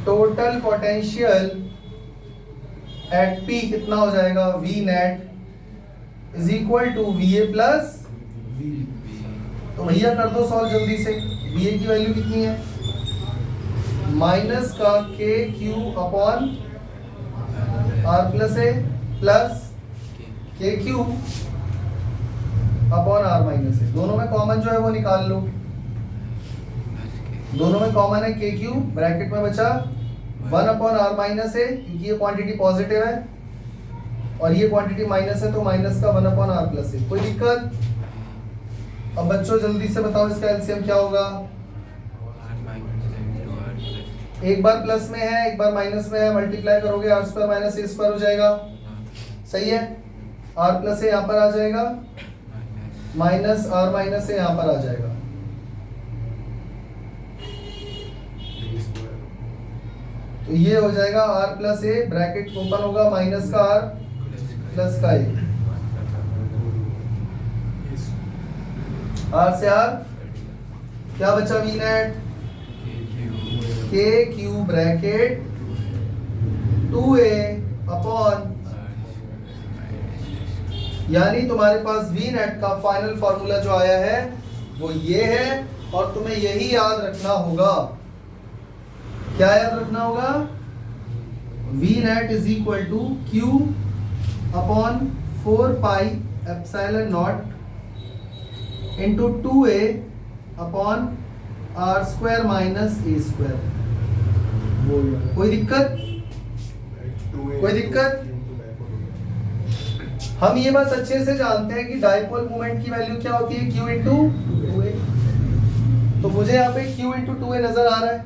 टोटल पोटेंशियल एट P कितना हो जाएगा? V net is equal to VA plus V। तो भैया कर दो सॉल्व जल्दी से। VA की वैल्यू कितनी है? माइनस का KQ upon R plus A plus KQ upon R minus A। दोनों में कॉमन जो है वो निकाल लो। दोनों में कॉमन है KQ, ब्रैकेट में बचा 1 अपॉन R माइनस A, क्योंकि ये क्वांटिटी पॉजिटिव है और ये क्वांटिटी माइनस है, तो माइनस का 1 अपॉन R प्लस A। कोई दिक्कत? अब बच्चों जल्दी से बताओ इसका एलसीएम क्या होगा? एक बार प्लस में है एक बार माइनस में है, मल्टीप्लाई करोगे R square minus A square हो जाएगा, सही है? R प्लस A यहाँ पर आ जाएगा, माइनस R माइनस A यहाँ पर आ जाएगा। तो ये हो जाएगा R plus A, bracket open होगा, माइनस का R प्लस का A, R से R क्या बचा? V net KQ bracket 2A upon, यानी तुम्हारे पास V नेट का फाइनल फॉर्मूला जो आया है वो ये है, और तुम्हें यही याद रखना होगा। क्या याद रखना होगा? V net is equal to Q upon 4 pi epsilon naught into 2A upon R square minus A square. कोई दिक्कत? कोई दिक्कत? हम ये बात अच्छे से जानते हैं कि डाइपोल मोमेंट की वैल्यू क्या होती है? Q into 2A। तो मुझे यहाँ पे Q इंटू 2A नजर आ रहा है,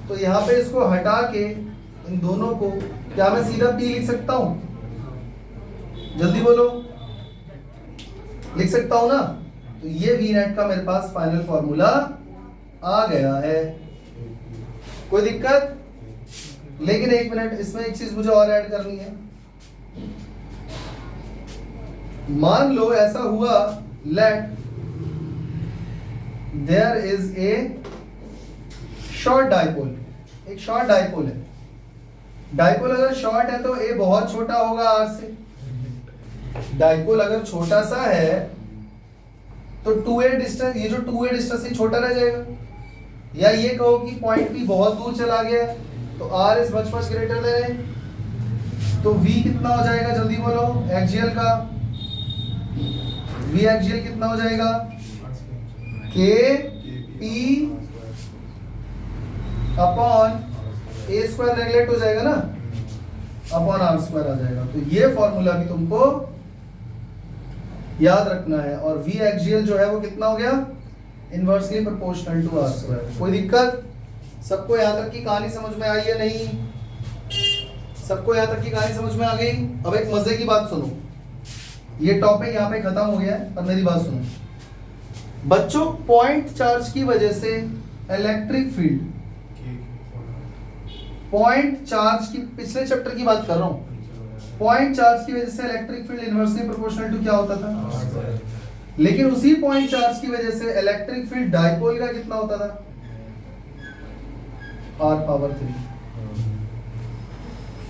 तो यहाँ पे इसको हटा के इन दोनों को क्या मैं सीधा P लिख सकता हूँ? जल्दी बोलो, लिख सकता हूँ ना? तो ये V नेट का मेरे पास फाइनल फॉर्मूला आ गया है। कोई दिक्कत? लेकिन एक मिनट, इसमें एक चीज मुझे और ऐड करनी है। मान लो ऐसा हुआ, let there is a short dipole, एक शॉर्ट डाइपोल है। डाइपोल अगर शॉर्ट है तो ए बहुत छोटा होगा R से। डाइपोल अगर छोटा सा है तो 2A डिस्टेंस, ये जो 2A डिस्टेंस ही छोटा रह जाएगा। या ये कहो कि पॉइंट P बहुत दूर चला गया है तो R is much much greater than A, तो V कितना हो जाएगा? जल्दी बोलो, एक्सियल का V एक्सियल कितना हो जाएगा? KP upon A square neglect हो जाएगा ना, अपॉन R स्क्वायर आ जाएगा। तो ये फॉर्मूला भी तुमको याद रखना है। और V एक्सियल जो है वो कितना हो गया? Inversely proportional to R square. कोई दिक्कत? सबको यहाँ तक की कहानी समझ में आई है नहीं? सबको यहाँ तक की कहानी समझ में आ गई? अब एक मजे की बात सुनो, ये टॉपिक यहाँ पे खत्म हो गया है, पर मेरी बात सुनो बच्चों। पॉइंट चार्ज की वजह से इलेक्ट्रिक फील्ड, पॉइंट चार्ज की, पिछले चैप्टर की बात कर रहा हूं, पॉइंट चार्ज की वजह से electric field inversely proportional to क्या होता था? लेकिन उसी पॉइंट चार्ज की वजह से इलेक्ट्रिक फील्ड डाइपोल का कितना होता था, r⁻3।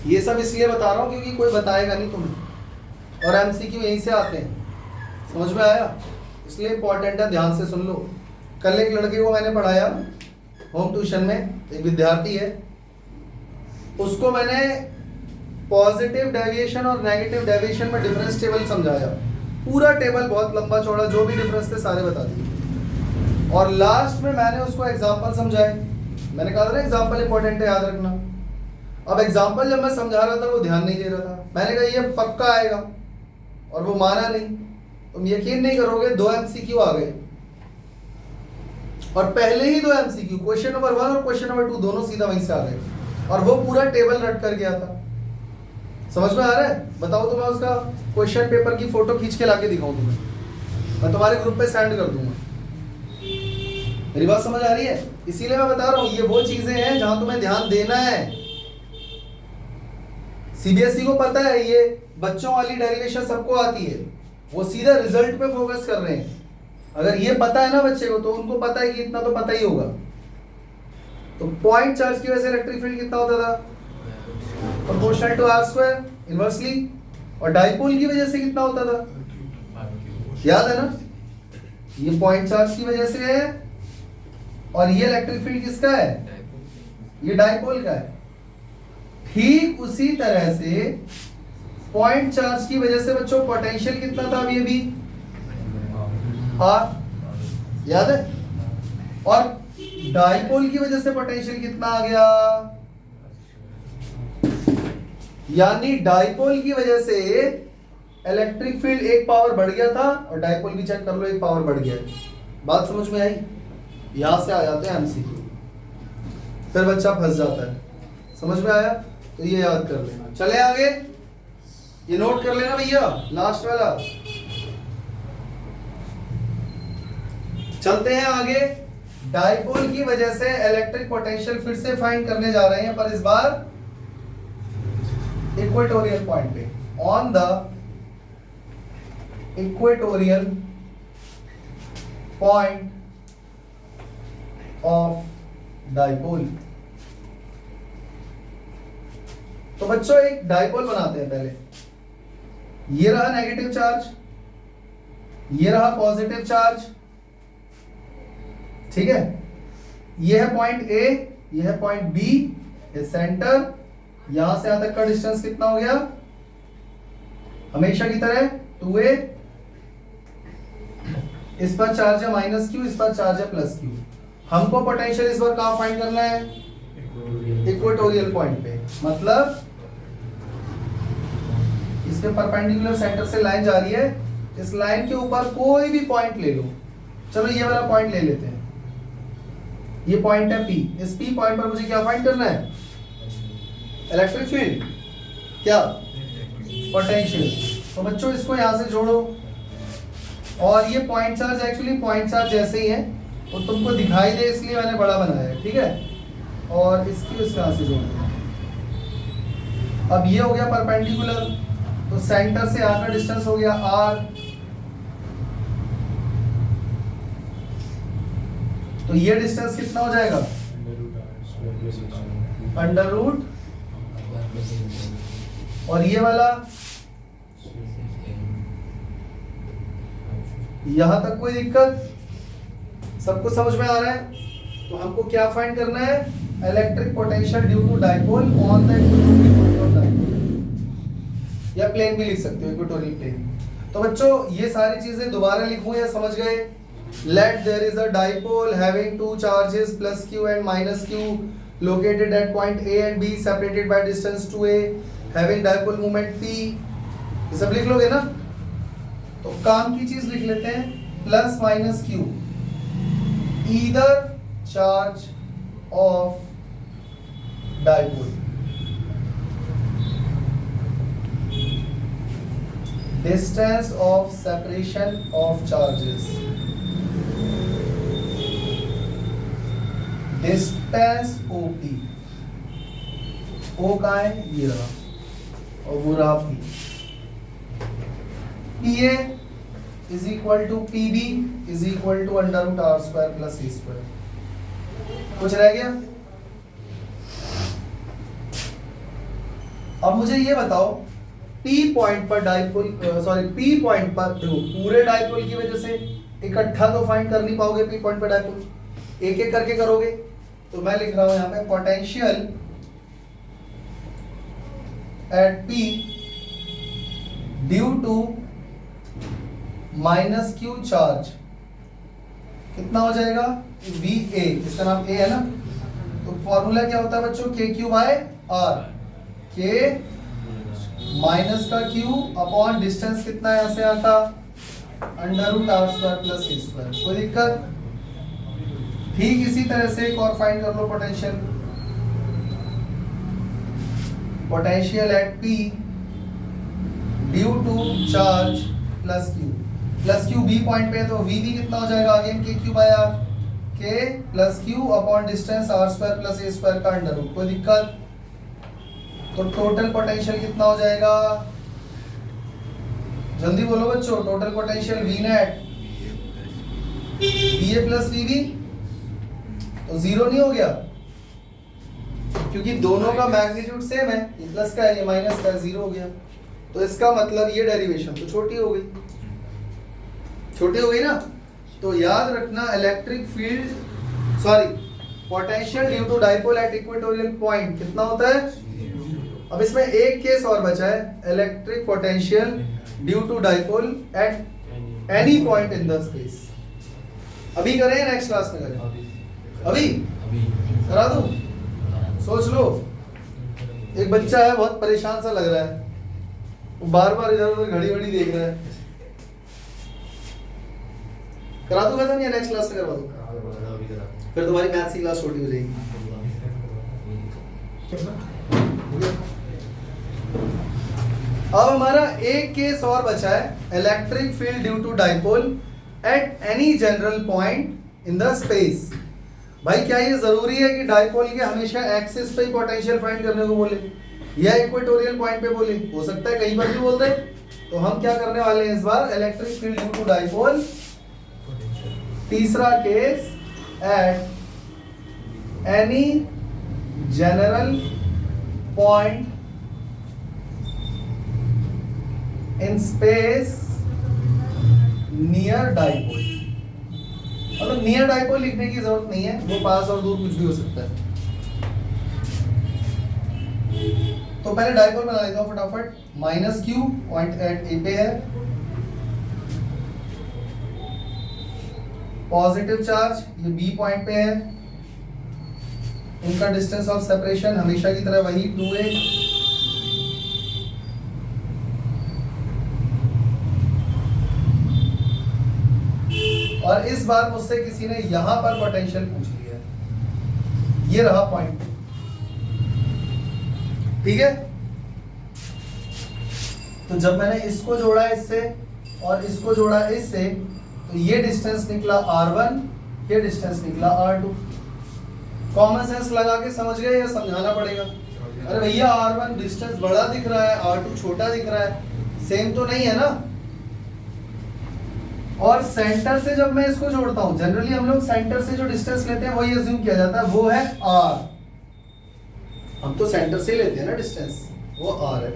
ये सब इसलिए बता रहा हूं क्योंकि कोई बताएगा नहीं तुम्हें, और एमसीक्यू यहीं से आते हैं, समझ में आया, इसलिए इंपॉर्टेंट है, ध्यान से सुन लो। कल एक लड़के को मैंने पढ़ाया होम ट्यूशन में, एक विद्यार्थी है, उसको मैंने पॉजिटिव डेविएशन और नेगेटिव डेविएशन में डिफरेंस टेबल समझाया, पूरा टेबल बहुत लंबा चौड़ा, जो भी डिफरेंस थे सारे बता दिए, और लास्ट में मैंने उसको एग्जांपल समझाए। मैंने कहा था ना एग्जांपल इंपॉर्टेंट है, याद रखना। अब एग्जांपल जब मैं समझा रहा था वो ध्यान नहीं दे रहा था, मैंने कहा ये पक्का आएगा, और वो माना नहीं। तुम यकीन नहीं करोगे, 2 एमसीक्यू आ गए, और पहले ही 2 एमसीक्यू, क्वेश्चन नंबर 1 और क्वेश्चन नंबर 2 दोनों सीधा वहीं से आ गए, और वो पूरा टेबल रट कर गया था। समझ में आ रहा है? बताओ तो मैं उसका क्वेश्चन पेपर की फोटो खींच के लाके दिखाऊं तुम्हें, मैं तुम्हारे ग्रुप पे सेंड कर दूंगा। मेरी बात समझ आ रही है? इसीलिए मैं बता रहा हूं, ये वो चीजें हैं जहां तुम्हें ध्यान देना है। सीबीएसई को पता है ये बच्चों वाली डेरिवेशन सबको आती है, वो सीधा रिजल्ट पे फोकस कर रहे हैं। अगर ये पता है ना बच्चे को, तो उनको पता है कि इतना तो पता ही होगा। तो पॉइंट चार्ज की वजह से इलेक्ट्रिक फील्ड कितना होता था, proportional to R square inversely, और डाइपोल की वजह से कितना होता था, याद है ना, ये पॉइंट चार्ज की वजह से है, और ये इलेक्ट्रिक फील्ड किसका है, ये डाइपोल का है। ठीक उसी तरह से पॉइंट चार्ज की वजह से बच्चों पोटेंशियल कितना था, अब ये भी आर, याद है, और डाइपोल की वजह से पोटेंशियल कितना आ गया, यानी डाइपोल की वजह से इलेक्ट्रिक फील्ड 1 पावर बढ़ गया था, और डाइपोल भी चेक कर लो 1 पावर बढ़ गया। बात समझ में आई? यहां से आ जाते हैं एमसीक्यू, फिर बच्चा फंस जाता है। समझ में आया? तो ये याद कर लेना। चले आगे, ये नोट कर लेना भैया, लास्ट वाला। चलते हैं आगे। डाइपोल की वजह से इलेक्ट्रिक पोटेंशियल फिर से फाइंड करने जा रहे हैं, पर इस बार इक्वेटोरियल पॉइंट पे, on the equatorial point of dipole. तो बच्चों एक डाइपोल बनाते हैं पहले। ये रहा नेगेटिव चार्ज, ये रहा पॉजिटिव चार्ज, ठीक है। ये है पॉइंट ए, ये है पॉइंट बी, ये सेंटर, यहां से यहां तक का डिस्टेंस कितना हो गया, हमेशा की तरह 2a, इस पर चार्ज है -q, इस पर चार्ज है +q। हमको पोटेंशियल इस बार कहां फाइंड करना है, इक्वेटोरियल पॉइंट पे, मतलब इसके परपेंडिकुलर सेंटर से लाइन जा रही है, इस लाइन के ऊपर कोई भी पॉइंट ले लो। चलो ये वाला पॉइंट ले लेते हैं, ये पॉइंट है P। इस P पॉइंट पर मुझे क्या फाइंड करना है, इलेक्ट्रिक फील्ड, क्या, पोटेंशियल। तो बच्चों इसको यहां से जोड़ो, और ये point charge actually point charge जैसे ही है, वो तुमको दिखाई दे इसलिए मैंने बड़ा बनाया है, ठीक है। और इसकी इस यहां से जोड़ दो। अब ये हो गया परपेंडिकुलर, तो सेंटर से यहां का डिस्टेंस हो गया r, तो ये डिस्टेंस कितना हो जाएगा, √, और ये वाला यहां तक कोई दिक्कत, सबको समझ में आ रहा है? तो हमको क्या फाइंड करना है, electric potential due to dipole on the equatorial point of dipole, या प्लेन भी लिख सकते हो, इक्वेटोरियल प्लेन। तो बच्चों ये सारी चीजें दोबारा लिखूं या समझ गए? Let there is a dipole having 2 charges +q and -q located at point A and B separated by distance 2a, having dipole moment p। ये सब लिख लोगे ना? तो काम की चीज लिख लेते हैं, +-q, either charge of dipole, distance of separation of charges, distance OP, O का है ये रहा, और वो रहा P। PA is equal to P B is equal to under root R square plus C square. कुछ रह गया? अब मुझे ये बताओ P पॉइंट पर डाइपोल P पॉइंट पर देखो पूरे डाइपोल की वजह से इकट्ठा तो फाइंड कर नहीं पाओगे P पॉइंट पर डाइपोल, एक एक करके करोगे। तो मैं लिख रहा हूं यहां पे potential at P due to minus Q charge कितना हो जाएगा VA, इसका नाम A है ना। तो फॉर्मूला क्या होता है बच्चों, K Q by R, K minus का Q अपॉन डिस्टेंस कितना है यहां से आता under root R square plus C square. कोई दिक्कत? ठीक इसी तरह से एक और फाइंड कर लो potential, potential at P due to charge plus Q B point पे है तो V भी कितना हो जाएगा again K Q by R, K plus Q upon distance R square plus A square का अंडर रूट। कोई दिक्कत? तो टोटल पोटेंशियल कितना हो जाएगा, जल्दी बोलो बच्चों, total potential V net VA plus VB तो जीरो नहीं हो गया क्योंकि दोनों का मैग्नीट्यूड सेम है, ये प्लस का है ये माइनस का है, जीरो हो गया। तो इसका मतलब ये डेरिवेशन तो छोटी हो गई, छोटी हो गई ना। तो याद रखना electric field potential due to dipole at equatorial point कितना होता है। अब इसमें एक केस और बचा है, electric potential due to dipole at any point in the space. अभी करें नेक्स्ट क्लास में करें? अभी करा दूं? सोच लो। एक बच्चा है बहुत परेशान सा लग रहा है, वो बार बार इधर उधर घड़ी वड़ी देख रहा है। करा दूंगा तो नहीं, नेक्स्ट क्लास में करवा दूं, फिर तुम्हारी मैथ्स की क्लास छोटी हो जाएगी। अब हमारा एक केस और बचा है, electric field due to dipole at any general point in the space. भाई क्या ये जरूरी है कि डाइपोल के हमेशा एक्सिस पे ही पोटेंशियल फाइंड करने को बोले या इक्वेटोरियल पॉइंट पे बोले? हो सकता है कहीं पर भी बोल दे। तो हम क्या करने वाले हैं इस बार, electric field due to dipole, तीसरा case at any general point in space near dipole. मतलब नियर डाइपोल लिखने की जरूरत नहीं है, वो पास और दूर कुछ भी हो सकता है। तो पहले डाइपोल बना लेता हूं फटाफट। माइनस क्यू पॉइंट एट ए पे है, पॉजिटिव चार्ज ये बी पॉइंट पे है, इनका डिस्टेंस ऑफ सेपरेशन हमेशा की तरह वही 2a। और इस बार मुझसे किसी ने यहां पर पोटेंशियल पूछ लिया, ये रहा पॉइंट, ठीक है। तो जब मैंने इसको जोड़ा इससे और इसको जोड़ा इससे, तो ये डिस्टेंस निकला r1, ये डिस्टेंस निकला r2। कॉमन सेंस लगा के समझ गए या समझाना पड़ेगा? अरे भैया r1 डिस्टेंस बड़ा दिख रहा है, r2 छोटा दिख रहा है, सेम तो नहीं है ना। और सेंटर से जब मैं इसको जोड़ता हूं, जनरली हम लोग सेंटर से जो डिस्टेंस लेते हैं वही अज्यूम किया जाता है, वो है r। हम तो सेंटर से ही लेते हैं ना डिस्टेंस, वो r है।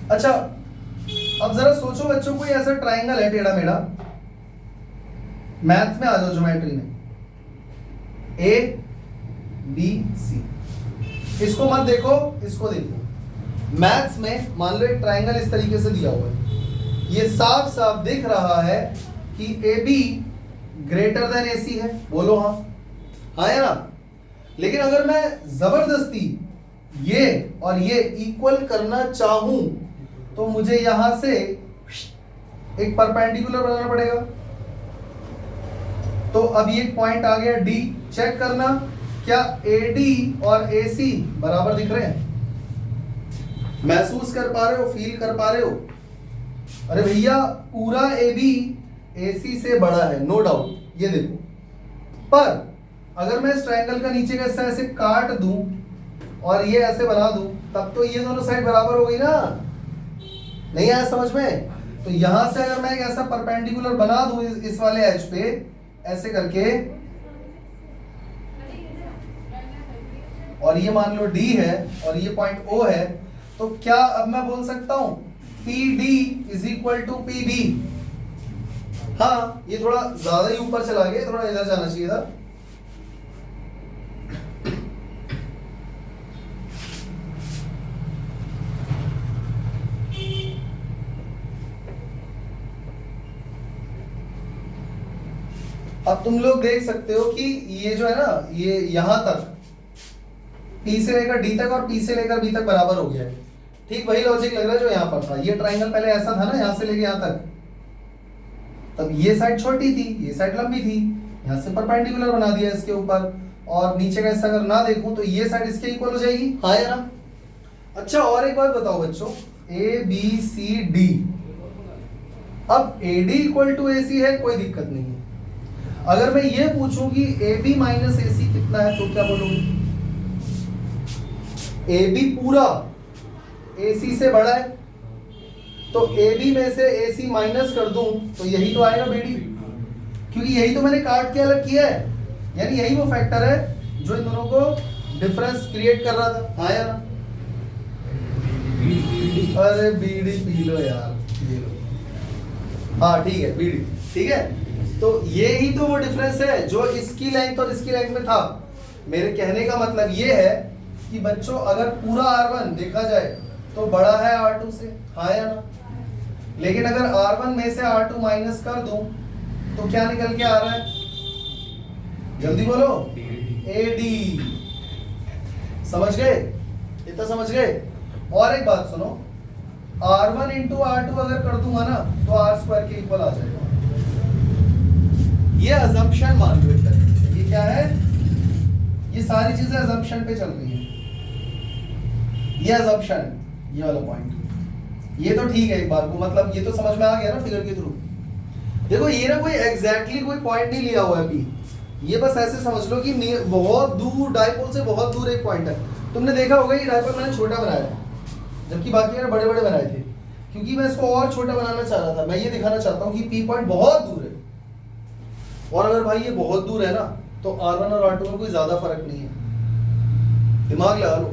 अच्छा अब जरा सोचो बच्चों, कोई ऐसा ट्राइंगल है टेढ़ा मेढ़ा, मैथ्स में आ जाओ, ज्योमेट्री में, ए बी सी, इसको मत देखो, इसको देखो। मैथ्स में मान लो एक ट्राइंगल इस तरीके से दिया हुआ है, ये साफ साफ दिख रहा है कि ए बी ग्रेटर देन ए सी है, बोलो हाँ, हाँ है ना। लेकिन अगर मैं जबरदस्ती ये और ये इक्वल करना चाहूं तो मुझे यहां से एक परपेंडिकुलर बनाना पड़ेगा। तो अब ये पॉइंट आ गया डी, चेक करना क्या AD और AC बराबर दिख रहे हैं, महसूस कर पा रहे हो, फील कर पा रहे हो? अरे भैया पूरा AB AC से बड़ा है, नो डाउट, ये देखो। पर अगर मैं इस ट्रायंगल का नीचे का हिस्सा ऐसे काट दूं और ये ऐसे बना दूं, तब तो ये दोनों साइड बराबर हो गई ना। नहीं आया समझ में? तो यहां से अगर मैं एक ऐसा परपेंडिकुलर बना दूं इस वाले एज पे ऐसे करके, और ये मान लो D है और ये पॉइंट O है, तो क्या अब मैं बोल सकता हूं PD is equal to PB? हाँ, ये थोड़ा ज्यादा ही ऊपर चला गया, थोड़ा इधर जाना चाहिए था। अब तुम लोग देख सकते हो कि ये जो है ना, ये यहां तक P से लेकर D तक और P से लेकर B तक बराबर हो गया है। ठीक वही लॉजिक लग रहा है जो यहां पर था। ये ट्राइंगल पहले ऐसा था ना, यहां से लेके यहां तक, तब ये साइड छोटी थी, ये साइड लंबी थी, यहां से परपेंडिकुलर बना दिया इसके ऊपर, और नीचे का हिस्सा अगर ना देखूं तो ये साइड इसके इक्वल हो जाएगी। हाँ या ना? अच्छा, और एक बात बताओ बच्चों, ABCD, अब AD इक्वल टू AC है, कोई दिक्कत नहीं है। अगर मैं ये पूछूं कि AB माइनस AC कितना है, तो क्या बोलोगे? AB पूरा AC से बड़ा है, तो AB में से AC माइनस कर दूं तो यही तो आएगा BD, क्योंकि यही तो मैंने काट के अलग किया है, यानी यही वो फैक्टर है जो इन दोनों को डिफरेंस क्रिएट कर रहा था। हाँ या ना? अरे BD पी लो यार, ये लो। हाँ ठीक है, BD ठीक है। तो ये ही तो वो डिफरेंस है जो इसकी लेंथ और इसकी लेंथ में था। मेरे कहने का मतलब ये है कि बच्चों अगर पूरा R1 देखा जाए तो बड़ा है R2 से। हाँ या ना? लेकिन अगर R1 में से R2 माइनस कर दूं तो क्या निकल के आ रहा है? जल्दी बोलो। AD। समझ गए? इतना समझ गए? और एक बात सुनो, R1 इंटू R2 अगर कर दूंगा ना तो R² के इक्वल आ जाएगा। ये अजम्पशन मान लो एक तरीके से। ये क्या है? ये सारी चीजें अजम्पशन पे चल रही हैं। ये अजम्पशन है, ये वाला पॉइंट। ये तो ठीक है एक बार को, मतलब ये तो समझ में आ गया ना फिगर के थ्रू। देखो ये ना कोई एग्जैक्टली कोई पॉइंट नहीं लिया हुआ है अभी, ये बस ऐसे समझ लो कि बहुत दूर, डायपोल से बहुत दूर एक पॉइंट है। तुमने देखा होगा ये डायपोल मैंने छोटा बनाया है, जबकि बाकी मैंने बड़े बड़े बनाए थे, क्योंकि मैं इसको और छोटा बनाना चाह रहा था। मैं ये दिखाना चाहता हूँ कि P पॉइंट बहुत दूर है, और अगर भाई ये बहुत दूर है ना तो R1 और R2 में कोई ज्यादा फर्क नहीं है। दिमाग लगा लो,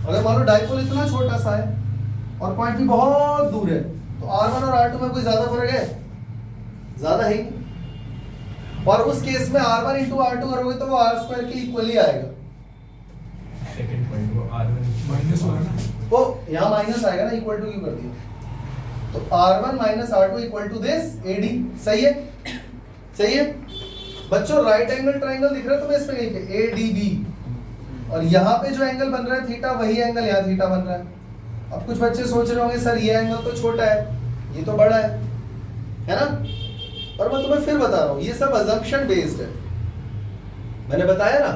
अगर मान लो डायपोल इतना छोटा सा है और पॉइंट भी बहुत दूर है तो R1 और R2 में कोई ज्यादा फर्क है? ज्यादा है ही नहीं। और उस केस में R1 इंटू R2 करोगे तो वो R² के इक्वल ही आएगा। सेकंड पॉइंट वो R1 माइनस होगा ना, वो यहाँ माइनस आएगा ना, इक्वल टू क्यों कर दिया? तो R1 minus R2 equal to this AD। सही है? सही है बच्चों? राइट एंगल ट्राइंगल दिख रहा है तुम्हें इसमें कहीं पे? ADB, और यहाँ पे जो एंगल बन रहा है थीटा, वही एंगल यहाँ थीटा बन रहा है। अब कुछ बच्चे सोच रहे होंगे सर ये एंगल तो छोटा है, ये तो बड़ा है ना? और मैं तुम्हें फिर बता रहा हूँ ये सब अजम्पशन बेस्ड है। मैंने बताया ना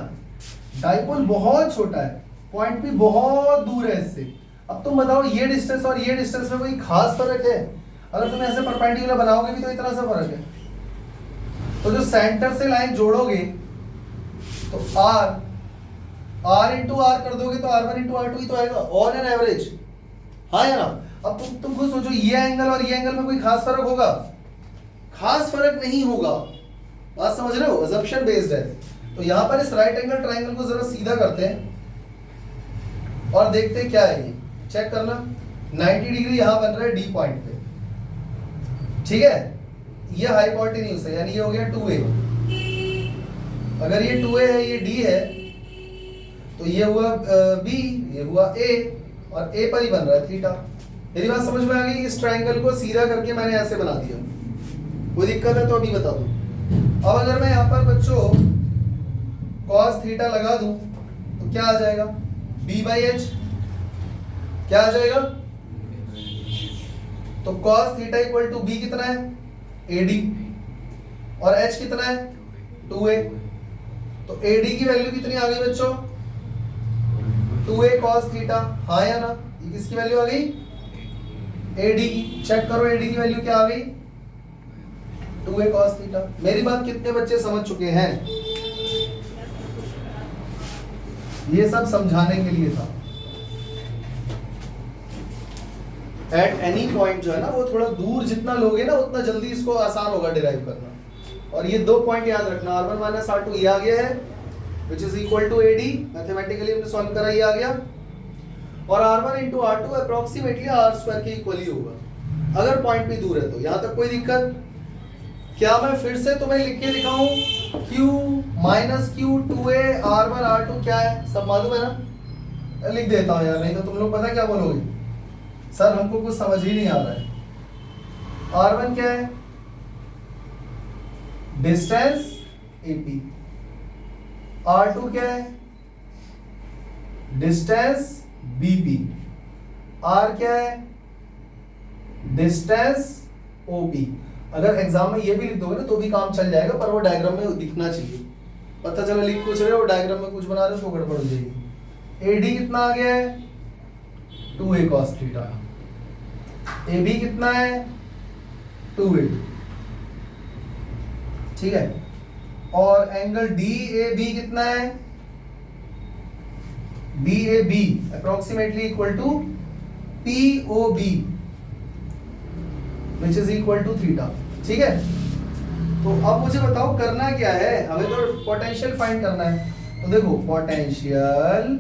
डाइपोल बहुत छोटा है, पॉइंट भी बहुत दूर है इससे। अब तुम बताओ ये डिस्टेंस और ये डिस्टेंस में कोई खास फर्क है? अगर तुम ऐसे परपेंडिकुलर बनाओगे भी तो इतना सा फर्क है। तो जो सेंटर से लाइन जोड़ोगे तो R इंटू R कर दोगे तो R1 इंटू R2 ही तो आएगा ऑन एन एवरेज। हाँ या ना? अब तुम खुद सोचो ये एंगल और ये एंगल में कोई खास फर्क होगा? खास फर्क नहीं होगा। बात समझ रहे हो? अजम्पशन बेस्ड है। तो यहां पर इस राइट एंगल ट्राइंगल को जरा सीधा करते हैं और देखते हैं क्या है। ये चेक करना, 90 डिग्री यहां बन रहा है D पॉइंट पे, ठीक है? ये हाइपोटेन्यूज है, यानी ये हो गया 2A। अगर ये 2A है, ये D है, तो ये हुआ B, ये हुआ A, और A पर ही बन रहा है थीटा। मेरी बात समझ में आ गई? इस ट्राइंगल को सीधा करके मैंने ऐसे बना दिया। कोई दिक्कत है तो अभी बता दो। अब अगर मैं यहाँ पर बच्चों cos थीटा लगा दूं तो क्या आ जाएगा? B/H। क्या आ जाएगा? तो cos theta equal to B कितना है? AD, और H कितना है? 2A। तो AD की वैल्यू कितनी आ गई बच्चों? 2A cos theta. हाँ या ना? ये किसकी वैल्यू आ गई? AD की। चेक करो AD की वैल्यू क्या आ गई? 2A cos theta. मेरी बात कितने बच्चे समझ चुके हैं? ये सब समझाने के लिए था। एट एनी पॉइंट जो है ना वो थोड़ा दूर जितना लोगे ना उतना जल्दी इसको आसान होगा डिराइव करना। और ये 2 पॉइंट याद रखना, R1 माइनस R2 ये आ गया है which is equal to AD, mathematically हमने सॉल्व करा, ये आ गया। और R1 into R2 approximately R² के इक्वली होगा अगर पॉइंट भी दूर है तो। यहां तक कोई दिक्कत? क्या मैं फिर से तुम्हें लिख के दिखाऊं? Q minus Q 2A R1 R2 क्या है, सब मालूम है ना? लिख देता हूं यार, नहीं तो तुम लोग पता क्या बोलोगे, सर हमको कुछ समझ ही नहीं आ रहा है। R1 क्या है? Distance AP। R2 क्या है? Distance BP। R क्या है? Distance OP। अगर एग्जाम में ये भी लिख दोगे ना तो भी काम चल जाएगा, पर वो डायग्राम में दिखना चाहिए। पता चला लिख कुछ रहे हो डायग्राम में कुछ बना रहे हो तो गड़बड़ हो जाएगी। AD कितना आ गया है? 2A cos theta. AB कितना है? 2A। ठीक है। और एंगल DAB कितना है? DAB approximately equal to POB which is equal to theta. ठीक है। तो अब मुझे बताओ करना क्या है, हमें तो पोटेंशियल फाइंड करना है। तो देखो potential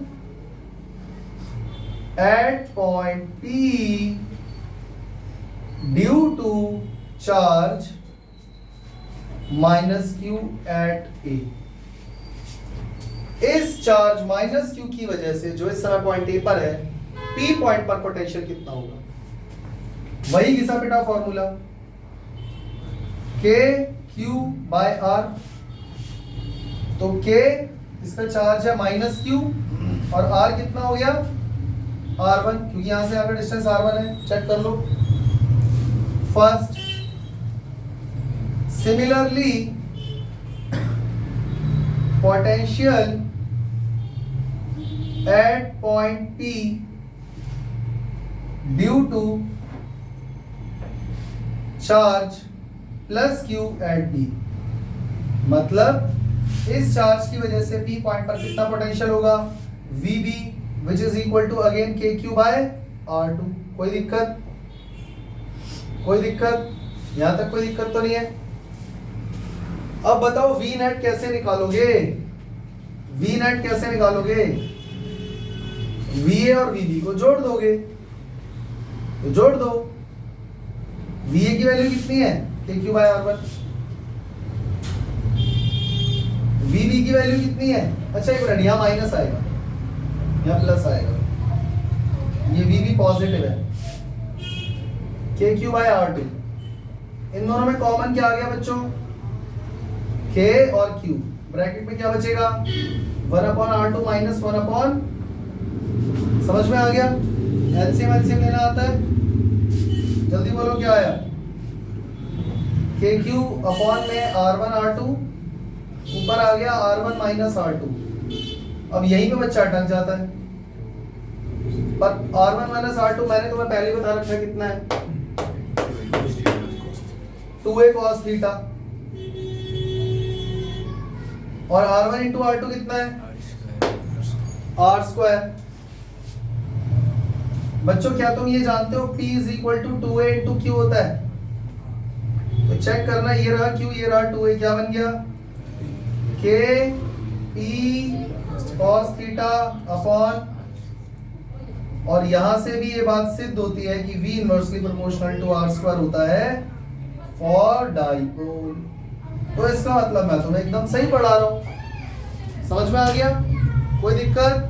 at point P due to charge minus Q at A। इस चार्ज माइनस Q की वजह से जो इस समय पॉइंट A पर है, P पॉइंट पर पोटेंशियल कितना होगा? वही घिसा पिटा formula, K Q by R। तो K इसका चार्ज है माइनस Q और R कितना हो गया? R1, क्योंकि यहां से आकर डिस्टेंस R1 है, चेक कर लो first. Similarly potential at point P due to charge plus Q at B। मतलब इस चार्ज की वजह से P पॉइंट पर कितना पोटेंशियल होगा? VB which is equal to again KQ by R2। कोई दिक्कत? कोई दिक्कत? यहां तक कोई दिक्कत तो नहीं है? अब बताओ V नेट कैसे निकालोगे? V नेट कैसे निकालोगे? VA और VB को जोड़ दोगे, तो जोड़ दो। VA की वैल्यू कितनी है? KQ by R1। VB की वैल्यू कितनी है? अच्छा एक मिनट, यहाँ माइनस आएगा, यहाँ प्लस आएगा, ये VB पॉजिटिव है, KQ बाय R2। इन दोनों में कॉमन क्या आ गया बच्चों? K और Q। ब्रैकेट में क्या बचेगा? 1/R2 माइनस 1/, समझ में आ गया? एलसीएम लेना आता है, जल्दी बोलो क्या आया? KQ अपॉन में R1 R2, ऊपर आ गया R1 माइनस R2। अब यहीं पे बच्चा अटक जाता है, पर R1 माइनस R2 मैंने तुम्हें पहले ही बता रखा है कितना है? 2A cos theta. और R1 इंटू R2 कितना है? R²। बच्चों क्या तुम ये जानते हो P is equal to 2A into Q होता है? तो चेक करना, ये रहा Q, ये रहा 2A, क्या बन गया? K P cos theta upon, और यहां से भी ये बात सिद्ध होती है कि V inversely proportional to R² होता है फॉर डाइपोल। तो इसका मतलब मैं तुम्हें एकदम सही पढ़ा रहा हूं, समझ में आ गया? कोई दिक्कत?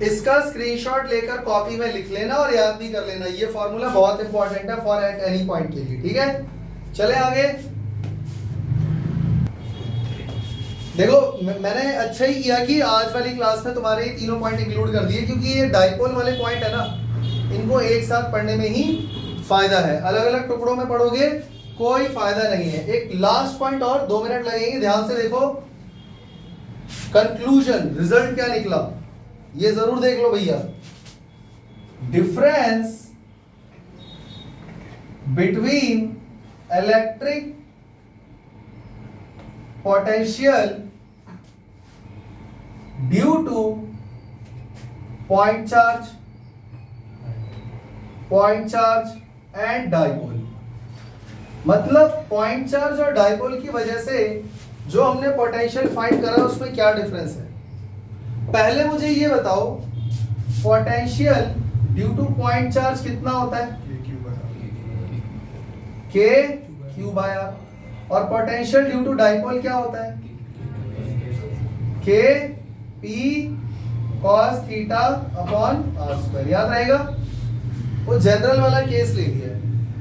इसका स्क्रीनशॉट लेकर कॉपी में लिख लेना और याद भी कर लेना, ये फॉर्मूला बहुत इंपॉर्टेंट है फॉर एट एनी पॉइंट के लिए। ठीक है, चले आगे। देखो मैंने अच्छा ही किया कि आज वाली क्लास में तुम्हारे ये तीनों पॉइंट इंक्लूड कर दिए, क्योंकि ये डाइपोल वाले पॉइंट है ना, इनको एक साथ पढ़ने में ही फायदा है। अलग अलग टुकड़ों में पढ़ोगे कोई फायदा नहीं है। एक लास्ट पॉइंट और 2 मिनट लगेंगे, ध्यान से देखो। कंक्लूजन, रिजल्ट क्या निकला ये जरूर देख लो भैया। Difference between electric potential due to point charge and dipole. मतलब पॉइंट चार्ज और डाइपोल की वजह से जो हमने पोटेंशियल फाइंड करा उसमें क्या डिफरेंस है। पहले मुझे ये बताओ, potential due to point charge कितना होता है? K Q by R. और पोटेंशियल ड्यू टू डाइपोल क्या होता है? K P cos theta upon R square. याद रहेगा? वो जनरल वाला केस ले लिया है।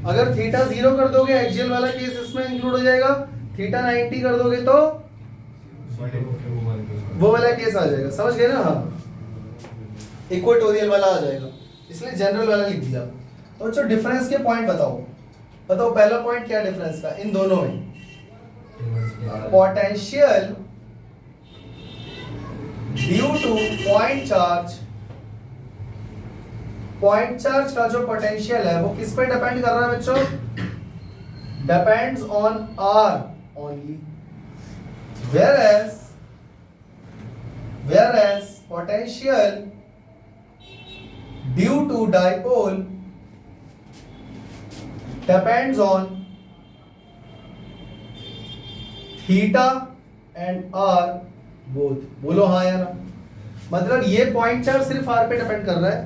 अगर थीटा 0 कर दोगे एक्सियल वाला केस इसमें इंक्लूड हो जाएगा, थीटा 90 कर दोगे तो वो वाला केस आ जाएगा। समझ गए ना? हाँ, इक्वेटोरियल वाला आ जाएगा, इसलिए जनरल वाला लिख दिया। तो जो डिफरेंस के पॉइंट बताओ पहला पॉइंट क्या डिफरेंस का इन दोनों में? Potential due to point charge का जो पोटेंशियल है वो किस पे डिपेंड कर रहा है बच्चों? Depends on R only. whereas potential due to dipole depends on theta and r both। बोलो हाँ या ना? मतलब ये पॉइंट चार्ज सिर्फ r पे डिपेंड कर रहा है,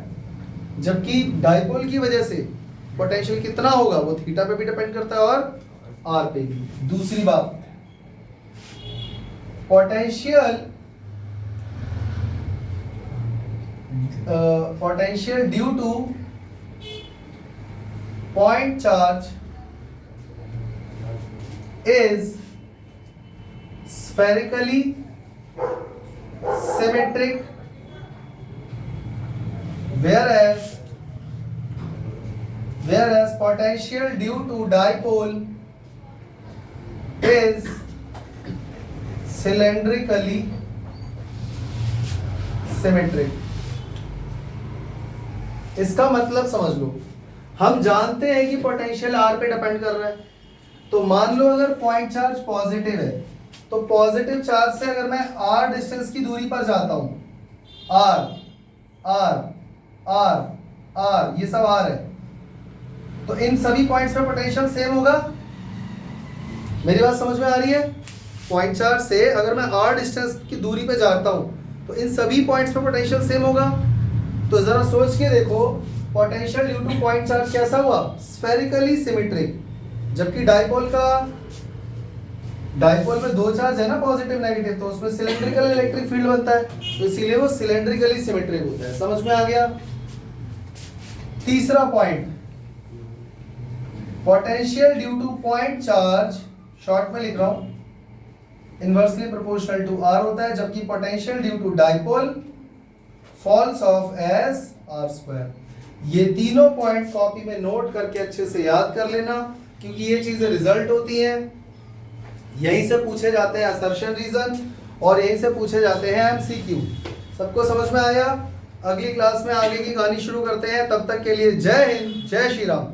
जबकि डाइपोल की वजह से पोटेंशियल कितना होगा वो थीटा पे भी डिपेंड करता है और r पे भी। दूसरी बात, potential due to point charge is spherically symmetric, whereas potential due to dipole is cylindrically symmetric। इसका मतलब समझ लो, हम जानते हैं कि पोटेंशियल आर पे डिपेंड कर रहा है, तो मान लो अगर पॉइंट चार्ज पॉजिटिव है तो पॉजिटिव चार्ज से अगर मैं आर डिस्टेंस की दूरी पर जाता हूं, आर आर आर आर ये सब आर है, तो इन सभी पॉइंट्स पे पोटेंशियल सेम होगा। मेरी बात समझ में आ रही है? पॉइंट चार्ज से अगर मैं आर डिस्टेंस की दूरी पे जाता हूं तो इन सभी पॉइंट्स पे पोटेंशियल सेम होगा। तो जरा सोच के देखो, potential due to point charge कैसा हुआ? Spherically symmetric. जबकि डाइपोल में दो चार्ज है ना, पॉजिटिव नेगेटिव, तो उसमें सिलेंड्रिकल इलेक्ट्रिक फील्ड बनता है, तो इसीलिए वो सिलेंड्रिकली सिमेट्रिक होता है। समझ में आ गया? तीसरा point, potential due to point charge, short में लिख रहा हूं, इनवर्सली प्रोपोर्शनल टू आर होता है, जबकि potential due to dipole falls off as R square. ये तीनों पॉइंट कॉपी में नोट करके अच्छे से याद कर लेना, क्योंकि ये चीजें रिजल्ट होती हैं, यहीं से पूछे जाते हैं असर्शन रीजन, और यहीं से पूछे जाते हैं एमसीक्यू। सबको समझ में आया? अगली क्लास में आगे की कहानी शुरू करते हैं, तब तक के लिए जय हिंद, जय श्री राम।